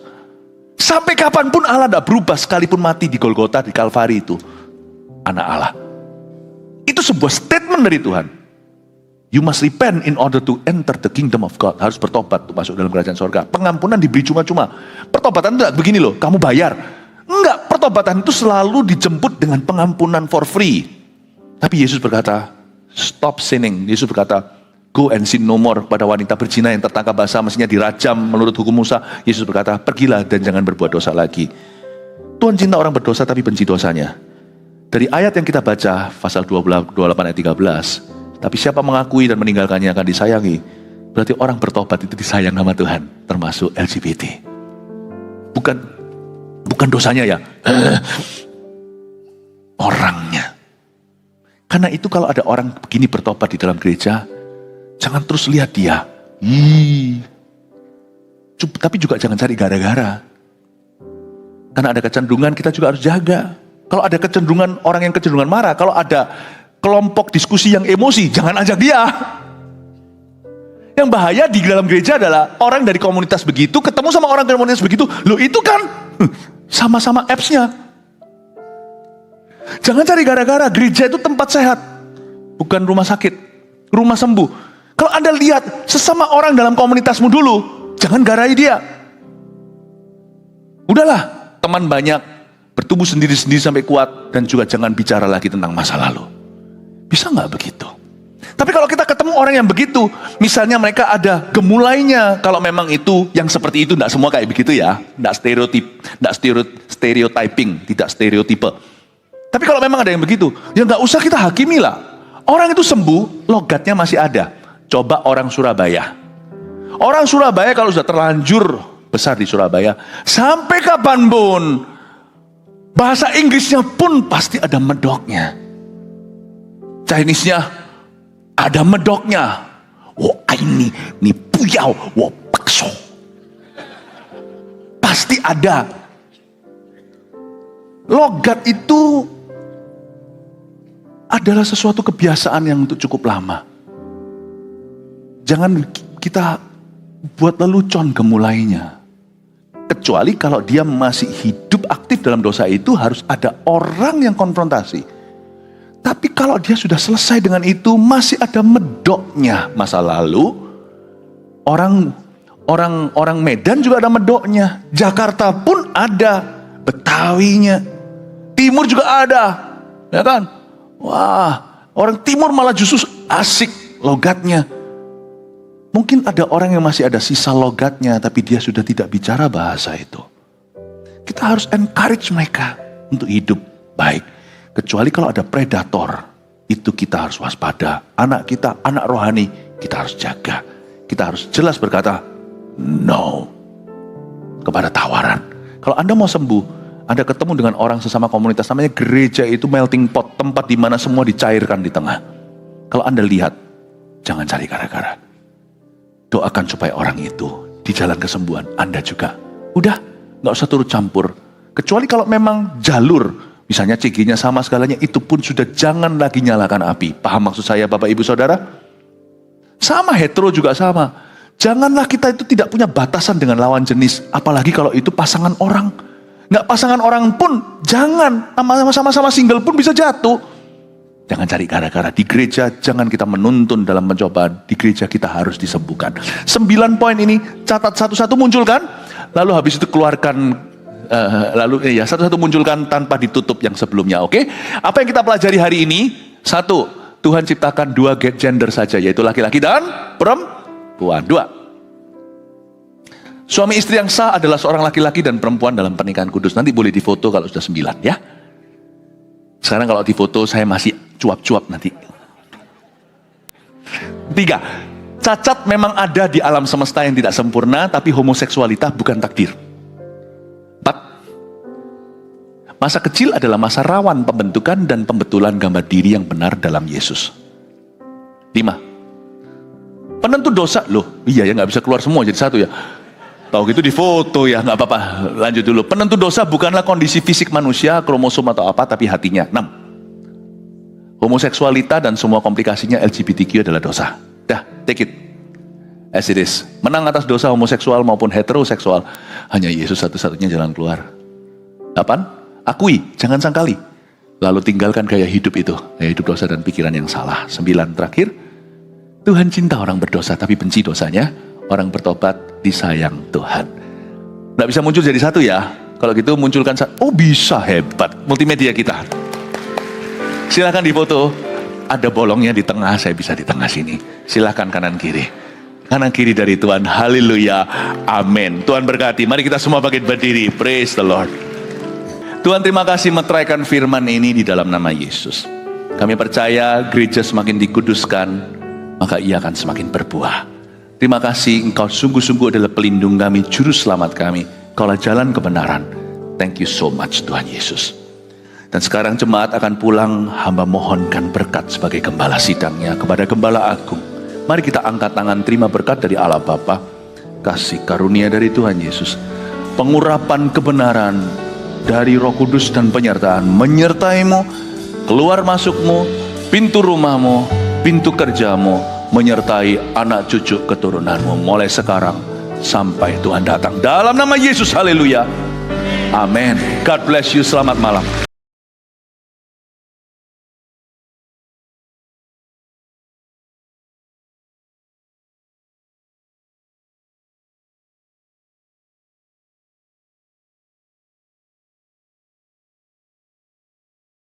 Sampai kapanpun Allah tidak berubah, sekalipun mati di Golgota, di Kalvari itu. Anak Allah. Itu sebuah statement dari Tuhan. You must repent in order to enter the kingdom of God. Harus bertobat untuk masuk dalam kerajaan sorga. Pengampunan diberi cuma-cuma. Pertobatan itu begini loh, kamu bayar. Enggak, pertobatan itu selalu dijemput dengan pengampunan for free. Tapi Yesus berkata, stop sinning. Yesus berkata, go and sin no more. Pada wanita berzina yang tertangkap basah mestinya dirajam menurut hukum Musa. Yesus berkata, pergilah dan jangan berbuat dosa lagi. Tuhan cinta orang berdosa tapi benci dosanya. Dari ayat yang kita baca, pasal 28 ayat 13. Tapi siapa mengakui dan meninggalkannya akan disayangi. Berarti orang bertobat itu disayang sama Tuhan. Termasuk LGBT. Bukan dosanya ya. Orangnya. Karena itu kalau ada orang begini bertobat di dalam gereja, jangan terus lihat dia. Tapi juga jangan cari gara-gara. Karena ada kecenderungan kita juga harus jaga. Kalau ada kecenderungan orang yang kecenderungan marah, kalau ada kelompok diskusi yang emosi, jangan ajak dia. Yang bahaya di dalam gereja adalah orang dari komunitas begitu ketemu sama orang dari komunitas begitu. Loh itu kan sama-sama apps-nya. Jangan cari gara-gara. Gereja itu tempat sehat, bukan rumah sakit, rumah sembuh. Kalau Anda lihat sesama orang dalam komunitasmu dulu, jangan garai dia. Udahlah, teman banyak, bertumbuh sendiri-sendiri sampai kuat, dan juga jangan bicara lagi tentang masa lalu. Bisa nggak begitu? Tapi kalau kita ketemu orang yang begitu, misalnya mereka ada gemulainya, kalau memang itu yang seperti itu, tidak semua kayak begitu ya, tidak stereotyping, tidak stereotipe. Tapi kalau memang ada yang begitu, ya nggak usah kita hakimi lah. Orang itu sembuh, logatnya masih ada. Coba orang Surabaya. Orang Surabaya kalau sudah terlanjur besar di Surabaya, sampai kapanpun, bahasa Inggrisnya pun pasti ada medoknya. Chinese-nya ada medoknya. Ini puyau, pakso. Pasti ada. Logat itu adalah sesuatu kebiasaan yang untuk cukup lama. Jangan kita buat lelucon gemulainya. Kecuali kalau dia masih hidup aktif dalam dosa itu, harus ada orang yang konfrontasi. Tapi kalau dia sudah selesai dengan itu, masih ada medoknya masa lalu. Orang Medan juga ada medoknya. Jakarta pun ada Betawinya. Timur juga ada, ya kan? Wah, orang Timur malah justru asik logatnya. Mungkin ada orang yang masih ada sisa logatnya, tapi dia sudah tidak bicara bahasa itu. Kita harus encourage mereka untuk hidup baik. Kecuali kalau ada predator, itu kita harus waspada. Anak kita, anak rohani, kita harus jaga. Kita harus jelas berkata, no, kepada tawaran. Kalau Anda mau sembuh, Anda ketemu dengan orang sesama komunitas, namanya gereja itu melting pot, tempat di mana semua dicairkan di tengah. Kalau Anda lihat, jangan cari gara-gara. Doakan supaya orang itu di jalan kesembuhan. Anda juga, udah, gak usah turut campur. Kecuali kalau memang jalur, misalnya CG-nya sama segalanya, itu pun sudah jangan lagi nyalakan api. Paham maksud saya Bapak Ibu Saudara? Sama, hetero juga sama. Janganlah kita itu tidak punya batasan dengan lawan jenis. Apalagi kalau itu pasangan orang. Nggak pasangan orang pun, jangan. Sama-sama single pun bisa jatuh. Jangan cari gara-gara. Di gereja jangan kita menuntun dalam pencobaan. Di gereja kita harus disembuhkan. 9 poin ini, catat satu-satu munculkan. Lalu habis itu keluarkan. Satu-satu munculkan tanpa ditutup yang sebelumnya, oke? Apa yang kita pelajari hari ini? 1, Tuhan ciptakan 2 gender saja, yaitu laki-laki dan perempuan. 2, Suami istri yang sah adalah seorang laki-laki dan perempuan dalam pernikahan kudus. Nanti boleh difoto kalau sudah 9 ya. Sekarang kalau difoto saya masih cuap-cuap nanti. 3. Cacat memang ada di alam semesta yang tidak sempurna, tapi homoseksualitas bukan takdir. 4. Masa kecil adalah masa rawan pembentukan dan pembetulan gambar diri yang benar dalam Yesus. 5. Penentu dosa, loh iya ya nggak bisa keluar semua jadi satu ya. Tahu gitu di foto ya, nggak apa-apa. Lanjut dulu. Penentu dosa bukanlah kondisi fisik manusia, kromosom atau apa, tapi hatinya. 6. Homoseksualitas dan semua komplikasinya LGBTQ adalah dosa. Dah, take it as it is. Menang atas dosa homoseksual maupun heteroseksual, hanya Yesus satu-satunya jalan keluar. 8. Akui, jangan sangkali. Lalu tinggalkan gaya hidup itu, gaya hidup dosa dan pikiran yang salah. 9. Terakhir, Tuhan cinta orang berdosa tapi benci dosanya. Orang bertobat disayang Tuhan. Nggak bisa muncul jadi satu ya. Kalau gitu munculkan oh bisa, hebat. Multimedia kita. Silahkan difoto. Ada bolongnya di tengah, saya bisa di tengah sini. Silahkan kanan kiri. Kanan kiri dari Tuhan. Haleluya. Amin. Tuhan berkati. Mari kita semua bangkit berdiri. Praise the Lord. Tuhan terima kasih meteraikan firman ini di dalam nama Yesus. Kami percaya gereja semakin dikuduskan, maka ia akan semakin berbuah. Terima kasih Engkau sungguh-sungguh adalah pelindung kami, juru selamat kami. Engkaulah jalan kebenaran. Thank you so much Tuhan Yesus. Dan sekarang jemaat akan pulang, hamba mohonkan berkat sebagai gembala sidangnya kepada Gembala Agung. Mari kita angkat tangan terima berkat dari Allah Bapa, kasih karunia dari Tuhan Yesus, pengurapan kebenaran dari Roh Kudus dan penyertaan menyertaimu, keluar masukmu, pintu rumahmu, pintu kerjamu, menyertai anak cucu keturunanmu mulai sekarang sampai Tuhan datang. Dalam nama Yesus, haleluya. Amin. God bless you. Selamat malam.